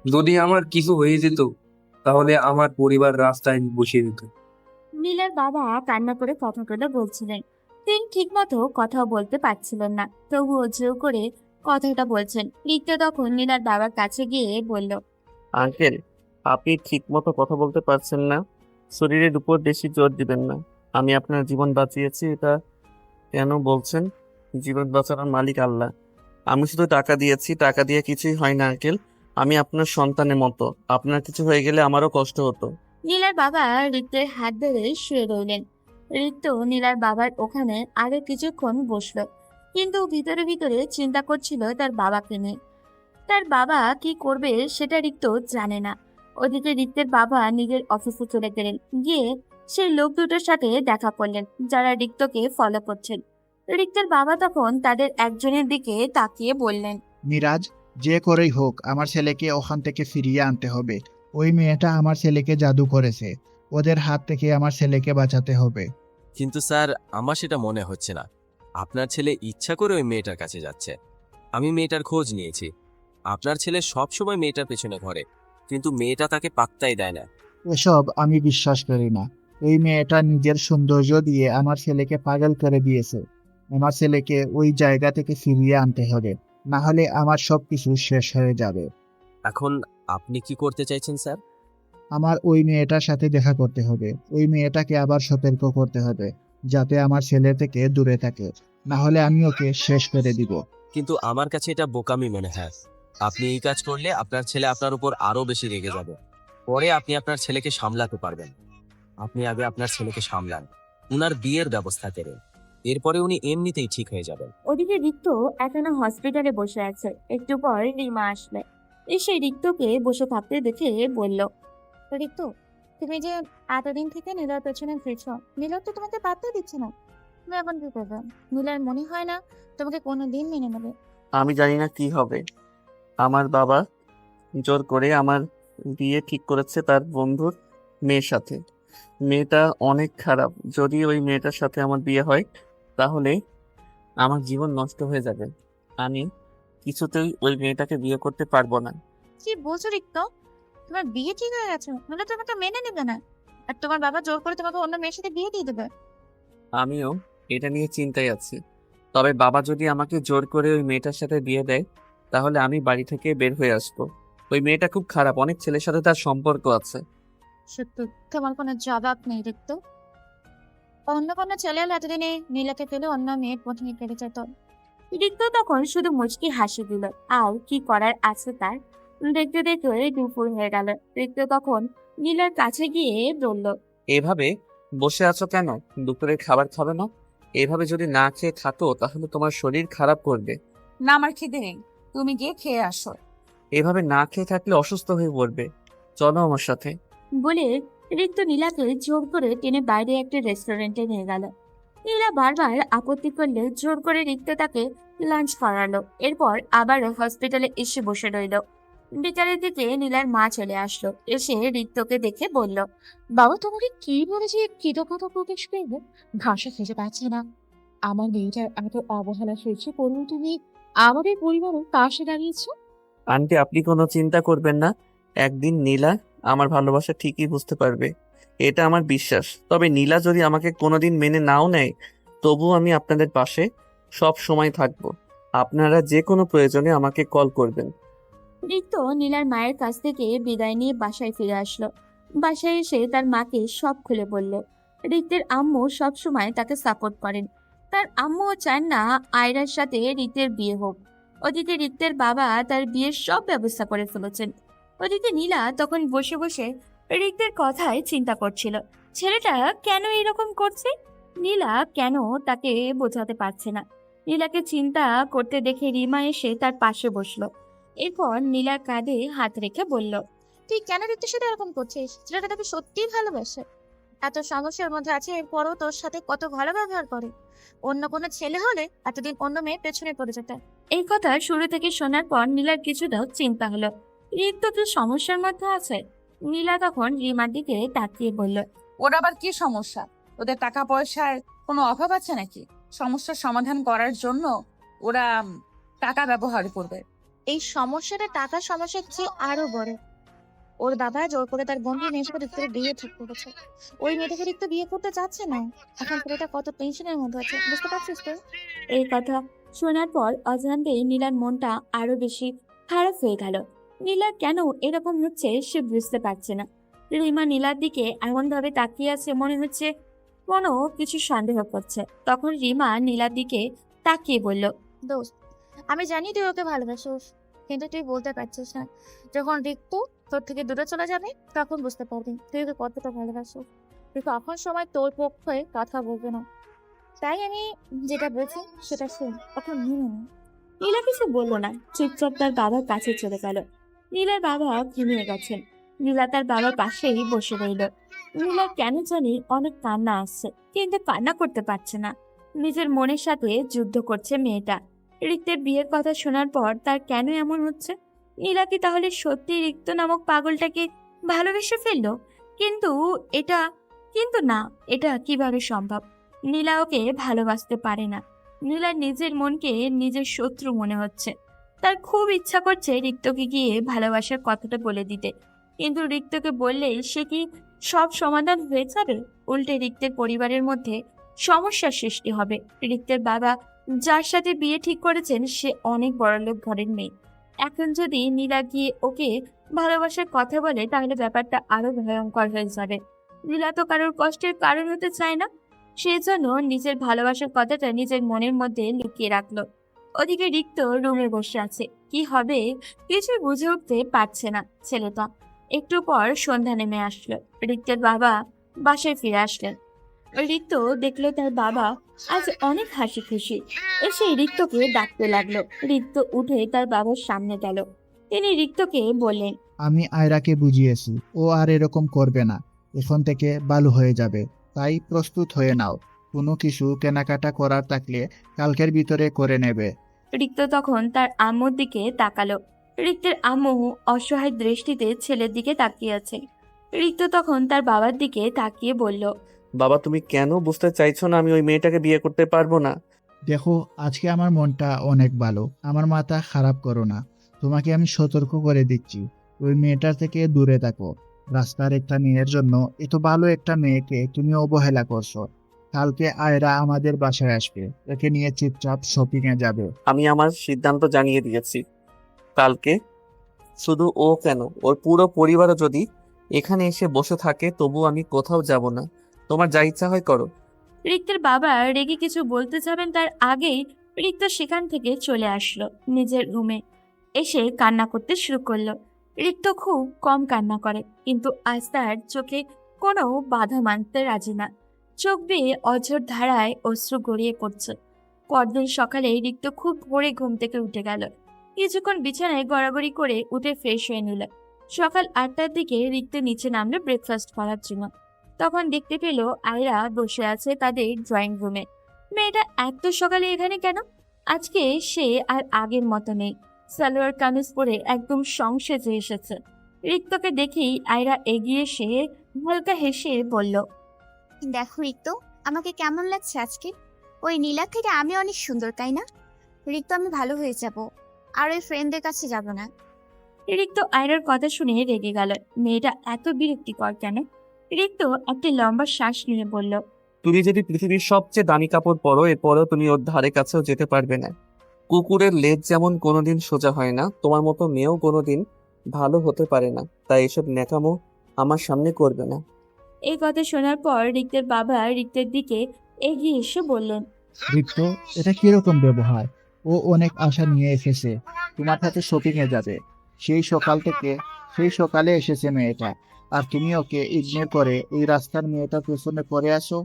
যদি আমার কিছু হয়ে যেত তাহলে আমার পরিবার রাস্তায় বসিয়ে দিত। নীলার বাবা কান্না করে কথাগুলো বলছিলেন। তিনি ঠিকমতো কথাও বলতে পারছিলেন না, তবুও জোর করে কথাটা বলছেন। রিক্ত তখন নীলার বাবার কাছে গিয়ে বলল, আঙ্কেল, আপনি ঠিক মতো কথা বলতে পারছেন না, শরীরের উপর বেশি জোর দিবেন না। আমি আপনার জীবন বাঁচিয়েছি, এটা কেন বলছেন? জীবন বাঁচানোর মালিক আল্লাহ। আমি শুধু টাকা দিয়েছি, টাকা দিয়ে কিছুই হয় না আঙ্কেল। আমি আপনার সন্তানের মতো, আপনার কিছু হয়ে গেলে আমারও কষ্ট হতো। নীলার বাবা রিক্তের হাত ধরে শুয়ে রইলেন। রিক্ত নীলার বাবার ওখানে আরো কিছুক্ষণ বসলো, কিন্তু ভিতরে ভিতরে চিন্তা করছিল তার বাবাকে নিয়ে। তার বাবা কি করবে সেটা রিক্ত জানে না। ওদিকে রিক্তের বাবা নিজের অফিসে চলে গেলেন, গিয়ে সেই লোক দুটোর সাথে দেখা করলেন যারা রিক্তকে ফলো করছেন। রিক্তের বাবা তখন তাদের একজনের দিকে তাকিয়ে বললেন, মিরাজ, যে করেই হোক আমার ছেলেকে ওখান থেকে ফিরিয়ে আনতে হবে। ওই মেয়েটা আমার ছেলেকে জাদু করেছে, ওদের হাত থেকে আমার ছেলেকে বাঁচাতে হবে। কিন্তু স্যার, আমার সেটা মনে হচ্ছে না। আপনার ছেলে ইচ্ছা করে ওই মেয়েটার কাছে যাচ্ছে। আমি মেয়েটার খোঁজ নিয়েছি। আপনার ছেলে সব সময় মেয়েটার পেছনে ঘোরে, কিন্তু মেয়েটা তাকে পাত্তাই দেয় না। এসব আমি বিশ্বাস করি না। এই মেয়েটা নিজের সৌন্দর্য দিয়ে আমার ছেলেকে পাগল করে দিয়েছে। আমার ছেলেকে ওই জায়গা থেকে ফিরিয়ে আনতে হবে, না হলে আমার সবকিছু শেষ হয়ে যাবে। এখন আপনি কি করতে চাইছেন স্যার? আমার ওই মেয়েটার সাথে দেখা করতে হবে। ওই মেয়েটাকে আবার সতর্ক করতে হবে যাতে আমার ছেলে থেকে দূরে থাকে, না হলে আমি ওকে শেষ করে দিব। কিন্তু আমার কাছে এটা বোকামি মনে হয়। আপনি এই কাজ করলে আপনার ছেলে আপনার উপর আরো বেশি রেগে যাবে। পরে আপনি আপনার ছেলেকে সামলাতে পারবেন। আপনি আগে আপনার ছেলেকে সামলান, উনার বিয়ের ব্যবস্থা করেন, এরপরে উনি এমনিতেই ঠিক হয়ে যাবেন। ওদিকে রিক্ত এখনো হসপিটালে বসে আছে। একটু পর রিমা আসলে, এসে রিক্তকে বসে থাকতে দেখে বলল, ঋতু, তুমি যে এতদিন থেকে নীলার পেছনে ঘুরছো, নীলা তো তোমাকে পাত্তা দিচ্ছে না। তুমি এখন কি করবে? নীলার মনে হয় না তোমাকে কোনোদিন মেনে নেবে। আমি জানি না কি হবে। আমার বাবা জোর করে আমার বিয়ে ঠিক করেছে তার বন্ধুর মেয়ের সাথে। মেয়েটা অনেক খারাপ। যদি ওই মেয়েটার সাথে আমার বিয়ে হয় তাহলে আমার জীবন নষ্ট হয়ে যাবে। আমি কিছুতেই ওই মেয়েটাকে বিয়ে করতে পারবো না। কি বলছো রিক্ত? তোমার বিয়ে ঠিক হয়ে গেছে, নীলা তোমাকে মেনে নেবে না, আর তোমার বাবা জোর করে তোমাকে অন্য মেয়ের সাথে বিয়ে দিয়ে দেবে। আমিও এটা নিয়ে চিন্তায় আছি। তবে বাবা যদি আমাকে জোর করে ওই মেয়েটার সাথে বিয়ে দেয় তাহলে আমি বাড়ি থেকে বের হয়ে আসবো। ওই মেয়েটা খুব খারাপ, অনেক ছেলের সাথে তার সম্পর্ক আছে। সত্যি তোমার কোনো জবাব নেই রিক্ত। অন্য কোনো ছেলে হলে এতদিনে নীলাকে ফেলে অন্য মেয়ের প্রথমে কেটে যেত। রিক্ত তখন শুধু মুচকি হাসি দিল। আর কি করার আছে তার? দেখতে দেখতে দুপুর হয়ে গেল। রিক্ত তখন নীলার কাছে গিয়ে বলল, এভাবে বসে আছো কেন? দুপুরের খাবার খাবে না? এভাবে যদি না খেয়ে থাকো তাহলে তোমার শরীর খারাপ করবে। না, আমার খিদে নেই, তুমি গিয়ে খেয়ে আসো। এভাবে না খেয়ে থাকলে অসুস্থ হয়ে পড়বে। চলো আমার সাথে। বলে রিক্ত নীলাকে জোর করে টেনে বাইরে একটা রেস্টুরেন্টে নিয়ে গেল। নীলা বারবার আপত্তি করলে জোর করে রিক্ত তাকে লাঞ্চ করালো। এরপর আবারও হসপিটালে এসে বসে রইল। বিকালের দিকে নীলার মা চলে আসলো। এসে রিক্তকে দেখে বলল, বাবা তোমাকে কি বলে যে কৃতজ্ঞতা প্রকাশ করবো ভাষা খুঁজে পাচ্ছি না। আমার মেয়েটার এত অবহেলা সহ্য করলেও তুমি আমাদের পরিবারের পাশে দাঁড়িয়েছো। আন্টি, আপনি কোনো চিন্তা করবেন না। একদিন নীলা আমার ভালোবাসা ঠিকই বুঝতে পারবে, এটা আমার বিশ্বাস। তবে নীলা যদি আমাকে কোনোদিন মেনে নাও নেয় তবুও আমি আপনাদের পাশে সব সময় থাকবো। আপনারা যে কোনো প্রয়োজনে আমাকে কল করবেন। রিক্ত নীলার মায়ের কাছ থেকে বিদায় নিয়ে বাসায় ফিরে আসলো। বাসায় এসে তার মাকে সব খুলে বলল। রিক্তের আম্মু সবসময় তাকে সাপোর্ট করেন। তার আম্মুও চান না আয়রার সাথে রিক্তের বিয়ে হোক। ওদিকে রিক্তের বাবা তার বিয়ের সব ব্যবস্থা করে ফেলেছেন। ওদিকে নীলা তখন বসে বসে রিক্তের কথায় চিন্তা করছিল। ছেলেটা কেন এরকম করছে? নীলা কেন তাকে বোঝাতে পারছে না? নীলাকে চিন্তা করতে দেখে রিমা এসে তার পাশে বসলো। এরপর নীলার কাঁধে হাত রেখে বলল, তুই কেন ঋতুর সাথে এরকম করছিস? ছেলেটা তোকে সত্যিই ভালোবাসে। এত সমস্যার মধ্যে আছে, এরপরও তোর সাথে কত ভালো ব্যবহার করে। অন্য কোনো ছেলে হলে এতদিন অন্য মেয়ে পেছনে পড়ে যেত। এই কথা শুরু থেকে শোনার পর নীলার কিছুটাও চিন্তা হলো। রিক্ত তো সমস্যার মধ্যে আছে। নীলা তখন রিমার দিকে তাকিয়ে বলল, ওর আবার কি সমস্যা? ওদের টাকা পয়সার কোনো অভাব আছে নাকি? সমস্যার সমাধান করার জন্য ওরা টাকা ব্যবহার করবে। এই সমস্যাটা টাকার সমস্যার চেয়ে আরো বড়। ওর বাবা জোর করে তার বন্ধু মেয়ের সাথে ঋতুর বিয়ে ঠিক করেছে। ওই মেয়েটাকে ঋতু বিয়ে করতে চাচ্ছে না। এখন ছেলেটা কত টেনশনের মধ্যে আছে, বুঝতে পারছিস তো? এই কথা শোনার পর অজান্তেই নীলার মনটা আরো বেশি খারাপ হয়ে গেল। নীলা কেন এরকম হচ্ছে সে বুঝতে পারছে না। রিমা নীলার দিকে এমন ভাবে তাকিয়ে আছে, মনে হচ্ছে কোনো কিছু সন্দেহ করছে। তখন রিমা নীলার দিকে তাকিয়ে বলল, দোস্ত, আমি জানি তুই ওকে ভালোবাসিস, কিন্তু তুই বলতে পারছিস না। যখন ঋতু তোর থেকে দূরে চলে যাবে তখন বুঝতে পারবি তুই ওকে কতটা ভালোবাসিস। তুই তখন সময় তোর পক্ষে কথা বলবে না। তাই আমি যেটা বলছি সেটা শুন, এখন মেনে নে। নীলা কিছু বলল না, চুপচাপ তার বাবার কাছে চলে গেল। নীলার বাবা ঘুমিয়ে গেছেন। নীলা তার বাবার পাশেই বসে রইল। নীলা কেন জানি অনেক কান্না আসছে, কিন্তু কান্না করতে পারছে না। নিজের মনের সাথে যুদ্ধ করছে মেয়েটা। রিক্তের বিয়ের কথা শোনার পর তার কেন এমন হচ্ছে? নীলা কি তাহলে সত্যি রিক্ত নামক পাগলটাকে ভালোবেসে ফেললো? কিন্তু এটা কিন্তু না, এটা কিভাবে সম্ভব? নীলা ওকে ভালোবাসতে পারে না। নীলার নিজের মনকে নিজের শত্রু মনে হচ্ছে। তার খুব ইচ্ছা করছে রিক্তকে গিয়ে ভালোবাসার কথাটা বলে দিতে, কিন্তু রিক্তকে বললেই সে কি সব সমাধান হয়ে যাবে? উল্টে রিক্তের পরিবারের মধ্যে সমস্যার সৃষ্টি হবে। রিক্তের বাবা যার সাথে বিয়ে ঠিক করেছেন সে অনেক বড়লোক ঘরের মেয়ে। এখন যদি নীলা গিয়ে ওকে ভালোবাসার কথা বলে তাহলে ব্যাপারটা আরো ভয়ঙ্কর হয়ে যাবে। নীলা তো কারোর কষ্টের কারণ হতে চায় না, সেই জন্য নিজের ভালোবাসার কথাটা নিজের মনের মধ্যে লুকিয়ে রাখলো। ওদিকে রিক্ত রুমে বসে আছে, কি হবে কিছু বুঝে উঠতে পারছে না ছেলেটা। একটু পর সন্ধ্যা নেমে আসলো। রিক্তের বাবা বাসায় ফিরে আসলেন। রিক্ত দেখলো তার বাবা আজ অনেক হাসি খুশি। এসে রিক্তকে ডাকতে লাগলো। রিক্ত উঠে তার বাবার সামনে গেল। তিনি রিক্তকে বললেন, আমি আয়রাকে বুঝিয়েছি, ও আর এরকম করবে না। এখন থেকে ভালো হয়ে যাবে, তাই প্রস্তুত হয়ে নাও। কোনো কিছু কেনাকাটা করার থাকলে কালকের ভিতরে করে নেবে। রিক্ত তখন তার আম্মুর দিকে তাকালো। রিক্তের আম্মু অসহায় দৃষ্টিতে ছেলের দিকে তাকিয়ে আছে। রিক্ত তখন তার বাবার দিকে তাকিয়ে বলল, বাবা, তুমি কেন বুঝতে চাইছো না আমি ওই মেয়েটাকে বিয়ে করতে পারবো না? দেখো, আজকে আমার মনটা অনেক ভালো, আমার মাথা খারাপ করো না। তোমাকে আমি সতর্ক করে দিচ্ছি, ওই মেয়েটার থেকে দূরে থাকো। রাস্তার একটা মেয়ের জন্য এত ভালো একটা মেয়েকে তুমি অবহেলা করছো। কালকে আয়রা আমাদের বাসায় আসবে, একে নিয়ে চুপচাপ শপিং এ যাবে। আমি আমার সিদ্ধান্ত জানিয়ে দিয়েছি কালকে। শুধু ও কেন, ওর পুরো পরিবারও যদি এখানে এসে বসে থাকে তবু আমি কোথাও যাব না। তোমার যা ইচ্ছা হয় করো। রিক্তের বাবা রেগে কিছু বলতে যাবেন তার আগেই রিক্ত সেখান থেকে চলে আসলো নিজের রুমে। এসে কান্না করতে শুরু করলো। রিক্ত খুব কম কান্না করে, কিন্তু আজ তার চোখে কোনো বাধা মানতে রাজি না। চোখ বেয়ে অঝোর ধারায় অশ্রু গড়িয়ে পড়ছে। পরদিন সকালে রিক্ত খুব ভোরে ঘুম থেকে উঠে গেল। কিছুক্ষণ বিছানায় গড়াগড়ি করে উঠে ফ্রেশ হয়ে নিল। সকাল 8টার দিকে রিক্ত নিচে নামলো ব্রেকফাস্ট করার জন্য। তখন দেখতে পেল আয়রা বসে আছে তাদের ড্রয়িং রুমে। মেয়েটা এত সকালে এখানে কেন? আজকে সে আর আগের মতো নেই। সালোয়ার কামিজ পরে একদম সংসেজে এসেছে। রিক্তকে দেখেই আয়রা এগিয়ে এসে হালকা হেসে বলল, দেখো রিক্ত, আমাকে কেমন লাগছে আজকে? ওই নীলা থেকে আমি অনেক সুন্দর, তাই না? রিক্ত, আমি ভালো হয়ে যাব, আর ওই ফ্রেন্ডদের কাছে যাব না। রিক্ত আয়রার কথা শুনে রেগে গেল। মেয়েটা এত বিরক্তিকর কেন? রিক্ত একটা লম্বা শ্বাস নিয়ে বলল, তুমি যদি পৃথিবীর সবচেয়ে দামি কাপড় পরো, এরপরেও তুমি ওর ধারে কাছেও যেতে পারবে না। কুকুরের লেজ যেমন কোনোদিন সোজা হয় না, তোমার মতো মেয়েও কোনোদিন ভালো হতে পারে না। তাই এসব ন্যাকামো আমার সামনে করবে না। এই কথা শোনার পর রিক্তের বাবা রিক্তের দিকে এগিয়ে এসে বললেন, রিক্ত, এটা কিরকম ব্যবহার? ও অনেক আশা নিয়ে এসেছে, তোমার সাথে শপিং এ যাবে। সেই সকালে এসেছে মেয়েটা, আর তুমি ওকে ইগনোর করে এই রাস্তার মেয়েটার পেছনে পড়ে আসো।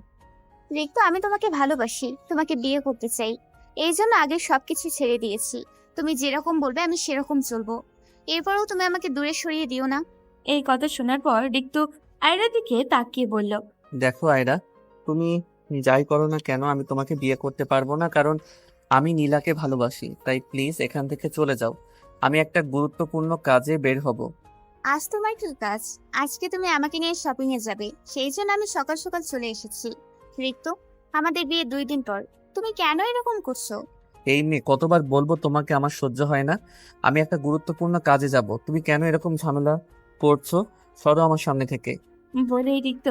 রিক্ত, আমি তোমাকে ভালোবাসি, তোমাকে বিয়ে করতে চাই। এই জন্য আগে সবকিছু ছেড়ে দিয়েছি। তুমি যেরকম বলবে আমি সেরকম চলবো। এরপরেও তুমি আমাকে দূরে সরিয়ে দিও না। এই কথা শোনার পর রিক্ত আয়রার দিকে তাকিয়ে বলল, দেখো আয়রা, তুমি যাই করো না কেন আমি তোমাকে বিয়ে করতে পারবো না, কারণ আমি নীলাকে ভালোবাসি। তাই প্লিজ এখান থেকে চলে যাও। আমি একটা গুরুত্বপূর্ণ কাজে বের হব। আজ তোমার কি কাজ? আজকে তুমি আমাকে নিয়ে শপিং এ যাবে, সেই জন্য আমি সকাল সকাল চলে এসেছি। রিক্ত, আমাদের বিয়ে 2 দিন পর, তুমি কেন এরকম করছো? এই মেয়ে, কতবার বলবো তোমাকে আমার সহ্য হয় না। আমি একটা গুরুত্বপূর্ণ কাজে যাব, তুমি কেন এরকম ঝামেলা করছো? সরো আমার সামনে থেকে। বলেই রিক্ত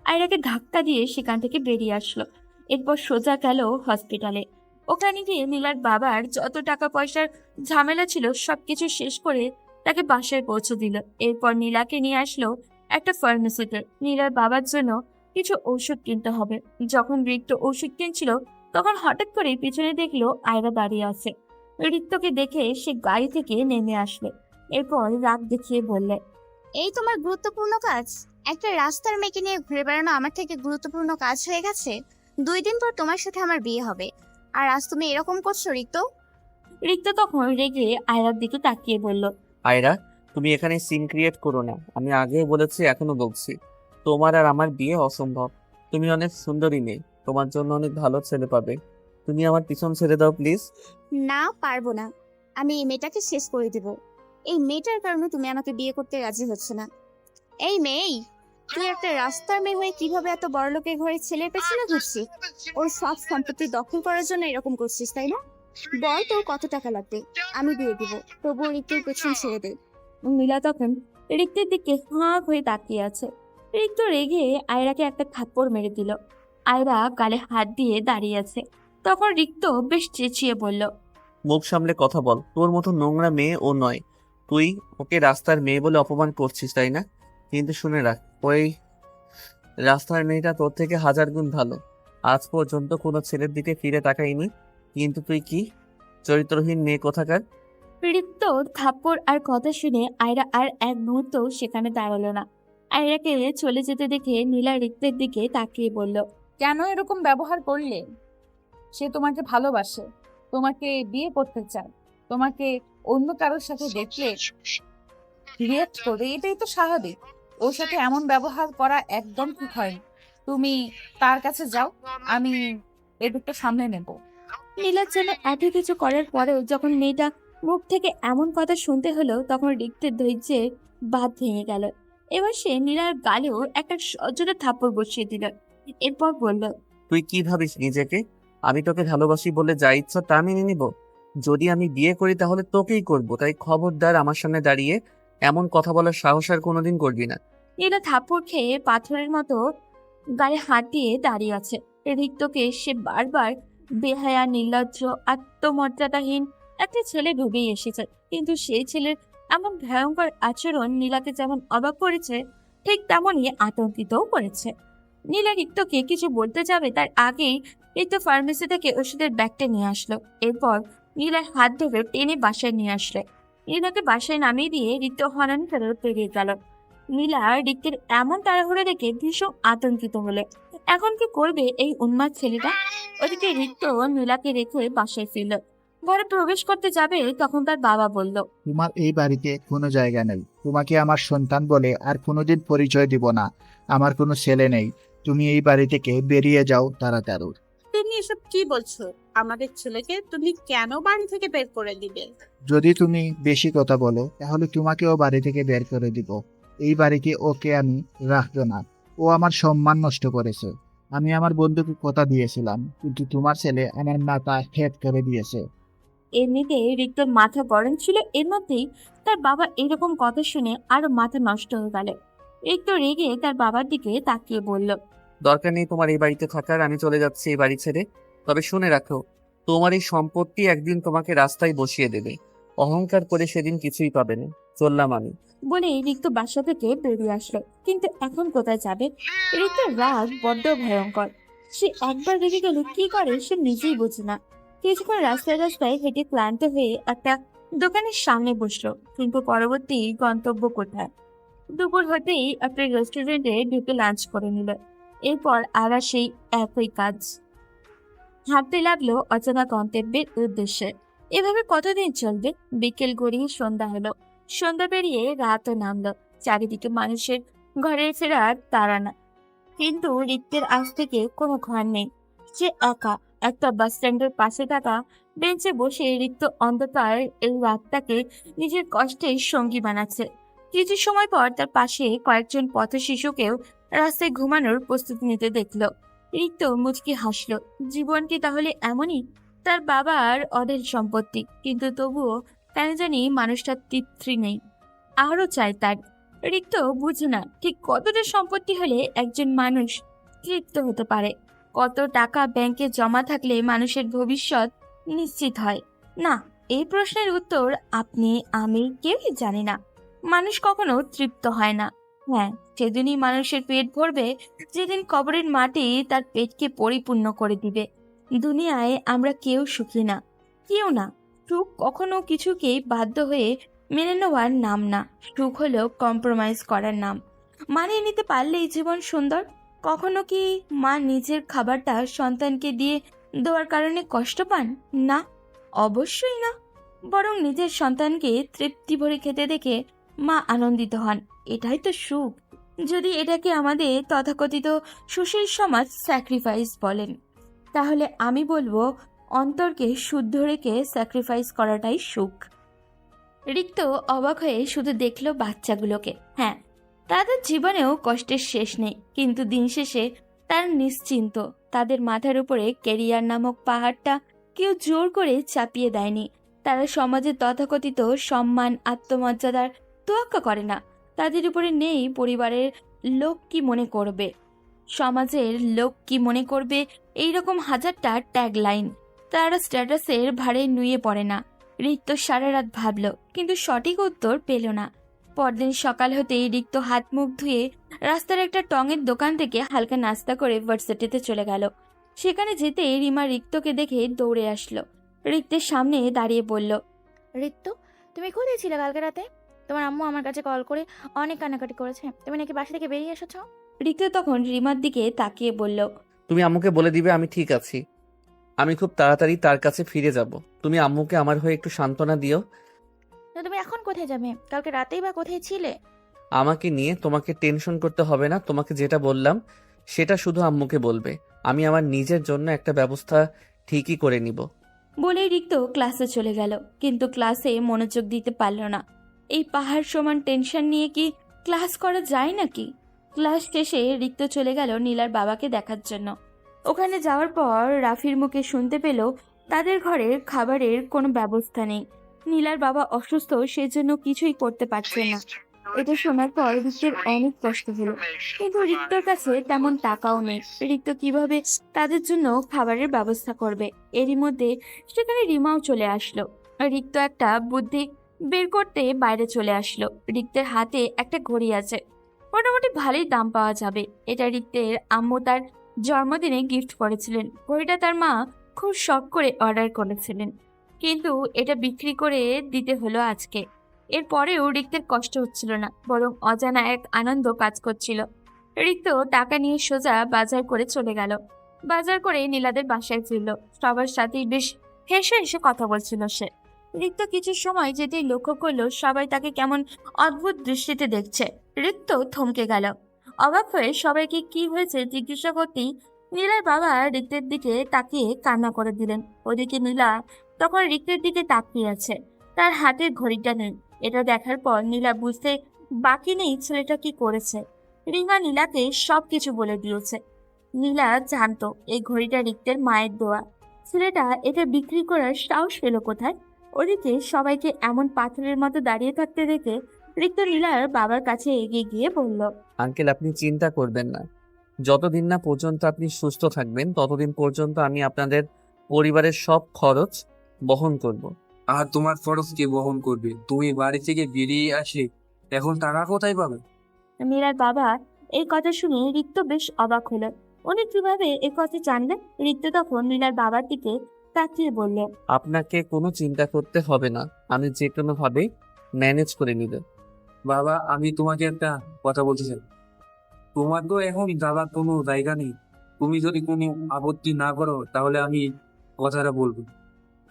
আয়রাকে ধাক্কা দিয়ে সেখান থেকে বেরিয়ে আসলো। এরপর সোজা গেল হসপিটালে। ওখানে গিয়ে নীলার বাবার যত টাকা পয়সার ঝামেলা ছিল সবকিছু শেষ করে তাকে বাসায় পৌঁছে দিল। এরপর নীলাকে নিয়ে আসলো একটা ফার্মেসিতে। নীলার বাবার জন্য কিছু ঔষধ কিনতে হবে। যখন রিক্ত ওষুধ কিনছিল তখন হঠাৎ করে পিছনে দেখলো আয়রা দাঁড়িয়ে আছে। রিক্তকে দেখে সে গাড়ি থেকে নেমে আসলো। এরপর রাগ দেখিয়ে বললে, এই তোমার গুরুত্বপূর্ণ কাজ? একটা রাস্তার মেয়েকে নিয়ে ঘুরে বেড়ানো আমার থেকে গুরুত্বপূর্ণ কাজ হয়ে গেছে? 2 দিন পর তোমার সাথে আমার বিয়ে হবে, আর আজ তুমি এরকম করছো রিক্ত? রিক্ত তখন রেগে আয়রার দিকে তাকিয়ে বলল, আয়রা, তুমি এখানে সিন ক্রিয়েট করো না। আমি আগেও বলেছি, এখনো বলছি, তোমার আর আমার বিয়ে অসম্ভব। তুমি অনেক সুন্দরী মেয়ে, তোমার জন্য অনেক ভালো ছেলে পাবে। তুমি আমার পিছন ছেড়ে দাও প্লিজ। না, পারবো না। আমি এই মেয়েটাকে শেষ করে দেব। এই মেয়েটার কারণে তুমি আমাকে বিয়ে করতে রাজি হচ্ছে না। এই মেয়ে, তুই একটা রাস্তার মেয়ে হয়ে কিভাবে এত বড়লোকের ঘরে ছেলের পেছনে ঘুরছিস? ওর সব সম্পত্তি দখল করার জন্য এরকম করছিস, তাই না? বল, তোর কত টাকা লাগবে, আমি দিয়ে দিব, তবুও রিক্তের পেছন ছেড়ে দে। নীলা তখন রিক্তের দিকে হাঁ হয়ে তাকিয়ে আছে। রিক্ত রেগে আয়রাকে একটা থাপ্পড় মেরে দিল। আয়রা গালে হাত দিয়ে দাঁড়িয়ে আছে। তখন রিক্ত বেশ চেঁচিয়ে বলল, মুখ সামলে কথা বল। তোর মতো নোংরা মেয়ে ও নয়। তুই ওকে রাস্তার মেয়ে বলে অপমান করছিস, তাই না? কিন্তু শুনে রাখ, ওই রাস্তার মেয়েটা তোর থেকে হাজার গুণ ভালো। আজ পর্যন্ত কোনো ছেলের দিকে ফিরে তাকাইনি। কিন্তু তুই কি চরিত্রহীন মেয়ে কোথাকার! রিক্তর থাপ্পড় আর কথা শুনে আয়রা আর এক মুহূর্ত সেখানে দাঁড়ালো না। আয়রাকে চলে যেতে দেখে নীলা রিক্তের দিকে তাকিয়ে বলল, কেন এরকম ব্যবহার করলে? সে তোমাকে ভালোবাসে, তোমাকে বিয়ে করতে চায়, তোমাকে অন্য কারোর সাথে দেখলে রিয়েক্ট করে, এটাই তো স্বাভাবিক। ওর সাথে এমন ব্যবহার করা একদম ঠিক হয়নি। তুমি তার কাছে যাও, আমি এদিকটা সামলে নেব। নীলার জন্য এত কিছু করার পরেও যখন মেয়েটা মুখ থেকে এমন কথা শুনতে হলো, তখন রিক্তের ধৈর্যের বাঁধ ভেঙে গেল। এবার সে নীলার গালেও একটা সজোরে থাপ্পড় বসিয়ে দিল। এরপর বলল, তুই কি ভাবিস নিজেকে? আমি তোকে ভালোবাসি বলে যা ইচ্ছা তা মেনে নিব? যদি আমি বিয়ে করি তাহলে তোকেই করব, তাই খবরদার আমার সামনে দাঁড়িয়ে এমন কথা বলার সাহস আর কোনোদিন করবি না। নীলা থাপ্পড় খেয়ে পাথরের মতো গায়ে হাত দিয়ে দাঁড়িয়ে আছে। রিক্তকে সে বারবার বেহায়া, নির্লজ্জ, আত্মমর্যাদাহীন একটা ছেলে ভেবেই এসেছে। কিন্তু সেই ছেলের এমন ভয়ঙ্কর আচরণ নীলাকে যেমন অবাক করেছে, ঠিক তেমনই আতঙ্কিতও করেছে। নীলা রিক্তকে কিছু বলতে যাবে তার আগেই রিক্ত ফার্মেসি থেকে ওষুধের ব্যাগটা নিয়ে আসলো। এরপর নীলার হাত ধরে টেনে বাসায় নিয়ে আসলে। নীলাকে বাসায় নামিয়ে দিয়ে রিক্ত হনন ফেরত বেরিয়ে গেল। নীলা রিক্তের এমন তাড়াহুড়ো দেখে ভীষণ আতঙ্কিত হলে। এখন কি করবে এই উন্মাদ ছেলেটা? ওদিকে রিক্ত নীলাকে রেখে বাসায় ফিরল। ঘরে প্রবেশ করতে যাবে তখন তার বাবা বলল, তোমার এই বাড়িতে কোনো জায়গা নেই। তোমাকে আমার সন্তান বলে আর কোনোদিন পরিচয় দিব না। আমার কোনো ছেলে নেই। তুমি এই বাড়ি থেকে বেরিয়ে যাও তাড়াতাড়ি। তুমি এসব কি বলছো? আমাদের ছেলেকে তুমি কেন বাড়ি থেকে বের করে দিবে? যদি তুমি বেশি কথা বলো তাহলে তোমাকেও বাড়ি থেকে বের করে দিব। এই বাড়িতে ওকে আমি রাখবো না। ও আমার সম্মান নষ্ট করেছে। আমি আমার বন্ধুকে কথা দিয়েছিলাম, কিন্তু তোমার ছেলে আমার মাথা হেট করে দিয়েছে। এমনিতে রিক্তর মাথা গরম ছিল, এর মধ্যেই তার বাবা এরকম কথা শুনে আরো মাথা নষ্ট হয়ে গেল। রিক্ত রেগে তার বাবার দিকে তাকিয়ে বলল, দরকার নেই তোমার এই বাড়িতে থাকার, আমি চলে যাচ্ছি এই বাড়ি ছেড়ে। তবে শুনে রাখো, তোমার এই সম্পত্তি একদিন তোমাকে রাস্তায় বসিয়ে দেবে। অহংকার করে সেদিন কিছুই পাবে না। চললাম আমি। বলে রিক্ত বাসা থেকে বেরিয়ে আসলো। কিন্তু এখন কোথায় যাবে? রিক্তের রাগ বড্ড ভয়ঙ্কর। সে একবার রেগে গেলে কি করে সে নিজেই বোঝে না। কিছুক্ষণ রাস্তায় রাস্তায় হেঁটে ক্লান্ত হয়ে একটা দোকানের সামনে বসলো। কিন্তু পরবর্তী গন্তব্য কোথায়? দুপুর হতেই একটা রেস্টুরেন্টে ঢুকে লাঞ্চ করে নিল। এরপর আবার সেই একই কাজ, হাঁটতে লাগলো অচেনা গন্তব্যের উদ্দেশ্যে। এভাবে কতদিন চলবে? বিকেল গড়িয়ে সন্ধ্যা হলো। সন্ধ্যা পেরিয়ে রাতও নামলো। চারিদিকে মানুষের ঘরের ফেরার তাড়না। কিন্তু রিক্তের আজ থেকে কোনো ঘর নেই। সে একা একটা বাস স্ট্যান্ডের পাশে থাকা বেঞ্চে বসে রিক্ত অন্ধকার এই রাতটাকে নিজের কষ্টের সঙ্গী বানাচ্ছে। কিছু সময় পর তার পাশে কয়েকজন পথ শিশুকেও রাস্তায় ঘুমানোর প্রস্তুতি নিতে দেখলো। রিক্ত মুচকি হাসলো। জীবন কি তাহলে এমনই? তার বাবার অঢেল সম্পত্তি, কিন্তু তবুও কেন জানি মানুষটার তৃপ্তি নেই, আরো চাই তার। রিক্ত বুঝে না ঠিক কতটা সম্পত্তি হলে একজন মানুষ তৃপ্ত হতে পারে। কত টাকা ব্যাংকে জমা থাকলে মানুষের ভবিষ্যৎ নিশ্চিত হয় না? এই প্রশ্নের উত্তর আপনি আমি কেউই জানি না। মানুষ কখনো তৃপ্ত হয় না। হ্যাঁ, সেদিনই মানুষের পেট ভরবে যেদিন কবরের মাটি তার পেটকে পরিপূর্ণ করে দিবে। দুনিয়ায় আমরা কেউ সুখী না, কেউ না। সুখ কখনো কিছুকেই বাধ্য হয়ে মেনে নেওয়ার নাম না। সুখ হলো কম্প্রোমাইজ করার নাম। মানিয়ে নিতে পারলেই জীবন সুন্দর। কখনো কি মা নিজের খাবারটা সন্তানকে দিয়ে দেওয়ার কারণে কষ্ট পান? না, অবশ্যই না। বরং নিজের সন্তানকে তৃপ্তি ভরে খেতে দেখে মা আনন্দিত হন। এটাই তো সুখ। যদি এটাকে আমাদের তথাকথিত সুশীল সমাজ স্যাক্রিফাইস বলেন, তাহলে আমি বলবো অন্তরকে শুদ্ধ রেখে স্যাক্রিফাইস করাটাই সুখ। রিক্ত অবাক হয়ে শুধু দেখলো বাচ্চাগুলোকে। হ্যাঁ, তাদের জীবনেও কষ্টের শেষ নেই, কিন্তু দিন শেষে তারা নিশ্চিন্ত। তাদের মাথার উপরে ক্যারিয়ার নামক পাহাড়টা কেউ জোর করে চাপিয়ে দেয়নি। তারা সমাজের তথাকথিত সম্মান, আত্মমর্যাদার তোয়াক্কা করে না। তাদের উপরে নেই পরিবারের লোক কি মনে করবে, সমাজের লোক কি মনে করবে, এইরকম হাজারটা ট্যাগ লাইন। তারা স্ট্যাটাসের ভারে নুয়ে পড়ে না। রিক্ত সারা রাত ভাবল, কিন্তু সঠিক উত্তর পেল না। পরদিন সকাল হতেই রিক্ত হাত মুখ ধুয়ে রাস্তার একটা টঙের দোকান থেকে হালকা নাস্তা করে ভার্সিটিতে চলে গেল। সেখানে যেতে রিমা রিক্তকে দেখে দৌড়ে আসলো। রিক্তের সামনে দাঁড়িয়ে বলল, ঋতু, তুমি কোথায় ছিলে কালকে রাতে? তোমার আম্মু আমার কাছে কল করে অনেক কান্নাকাটি করেছে, তুমি নাকি বাসা থেকে বেরিয়ে এসেছো। রিক্ত তখন রিমার দিকে তাকিয়ে বলল, তুমি আম্মুকে বলে দিবে আমি ঠিক আছি। আমি খুব তাড়াতাড়ি তার কাছে ফিরে যাব। তুমি আম্মুকে আমার হয়ে একটু সান্ত্বনা দিও। তো তুমি এখন কোথায় যাবে? কালকে রাতেই বা কোথায় ছিলে? আমাকে নিয়ে তোমাকে টেনশন করতে হবে না। তোমাকে যেটা বললাম সেটা শুধু আম্মুকে বলবে। আমি আমার নিজের জন্য একটা ব্যবস্থা ঠিকই করে নিব। বলেই রিক্ত ক্লাসে চলে গেল। কিন্তু ক্লাসে মনোযোগ দিতে পারল না। এই পাহাড় সমান টেনশন নিয়ে কি ক্লাস করা যায় নাকি? ক্লাস শেষে রিক্ত চলে গেল নীলার বাবাকে দেখার জন্য। ওখানে যাওয়ার পর রাফির মুখে শুনতে পেল তাদের ঘরে খাবারের কোনো ব্যবস্থা নেই। নীলার বাবা অসুস্থ, সেজন্য কিছুই করতে পারছে না। এটা শোনার পর রিক্তের অনেক কষ্ট হলো, কিন্তু রিক্তর কাছে তেমন টাকাও নেই। রিক্ত কিভাবে তাদের জন্য খাবারের ব্যবস্থা করবে? এরই মধ্যে সেখানে রিমাও চলে আসলো। রিক্ত একটা বুদ্ধি বের করতে বাইরে চলে আসলো। রিক্তের হাতে একটা ঘড়ি আছে, মোটামুটি ভালোই দাম পাওয়া যাবে। এটা রিক্তের আম্মু তার জন্মদিনে গিফট করেছিলেন। ঘড়িটা তার মা খুব শখ করে অর্ডার করেছিলেন, কিন্তু এটা বিক্রি করে দিতে হলো আজকে। এরপরেও রিক্তের কষ্ট হচ্ছিল না, বরং অজানা এক আনন্দ কাজ করছিল। রিক্ত টাকা নিয়ে সোজা বাজার করে চলে গেল। বাজার করে নীলাদের বাসায় ফিরল। সবার সাথেই বেশ হেসে হেসে কথা বলছিল সে। রিক্ত কিছু সময় যেতেই লক্ষ্য করলো সবাই তাকে কেমন অদ্ভুত দৃষ্টিতে দেখছে। রিক্ত থমকে গেল। অবাক হয়ে সবাইকে কি হয়েছে জিজ্ঞাসা করতেই নীলার বাবা রিক্তের দিকে তাকিয়ে কান্না করে দিলেন। ওদিকে নীলা তখন রিক্তের দিকে তাকিয়ে আছে, তার হাতের ঘড়িটা নেই। এটা দেখার পর নীলা বুঝতে বাকি নেই ছেলেটা কি করেছে। রিমা নীলাকে সবকিছু বলে দিয়েছে। নীলা জানতো এই ঘড়িটা রিক্তের মায়ের দেওয়া। ছেলেটা এটা বিক্রি করার সাহস পেল কোথায়? ওদিকে সবাইকে এমন পাথরের মতো দাঁড়িয়ে থাকতে দেখে রিক্ত নীলার বাবার কাছে এগিয়ে গিয়ে বলল, আঙ্কেল, আপনি চিন্তা করবেন না। যতদিন না পর্যন্ত আপনি সুস্থ থাকবেন ততদিন পর্যন্ত আমি আপনাদের পরিবারের সব খরচ বহন করব। আর তোমার খরচ কে বহন করবে? তুমি বাড়ি থেকে বেরিয়ে আসে এখন টাকা কোথায় পাবে? নীলার বাবা এই কথা শুনে রিক্ত বেশ অবাক হলো। উনি কিভাবে এই কথা জানলেন? রিক্ত তখন নীলার বাবার দিকে তাকিয়ে বলল, আপনাকে কোনো চিন্তা করতে হবে না, আমি যে কোনো ভাবে ম্যানেজ করে নিব। বাবা, আমি তোমাকে একটা কথা বলতে চাই। তোমার তো এখন যাবার কোনো জায়গা নেই। তুমি যদি কোনো আপত্তি না করো তাহলে আমি কথাটা বলবো।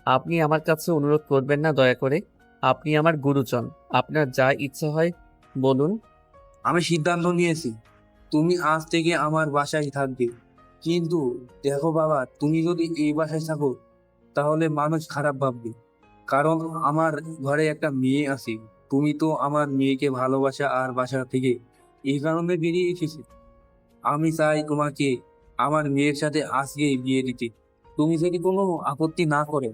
আপনি আমার কাছে অনুরোধ করবেন না দয়া করে। আপনি আমার গুরুজন, আপনার যা ইচ্ছা হয় বলুন। আমি সিদ্ধান্ত নিয়েছি, তুমি আজ থেকে আমার বাসায় থাকবে। কিন্তু দেখো বাবা, তুমি যদি এই বাসায় থাকো তাহলে মানুষ খারাপ ভাববে, কারণ আমার ঘরে একটা মেয়ে আছে। তুমি তো আমার মেয়েকে ভালোবাসা আর বাসা থেকে এই কারণে বেরিয়ে এসেছে। আমি চাই তোমাকে আমার মেয়ের সাথে আজকেই বিয়ে দিতে, তুমি যদি কোনো আপত্তি না করে।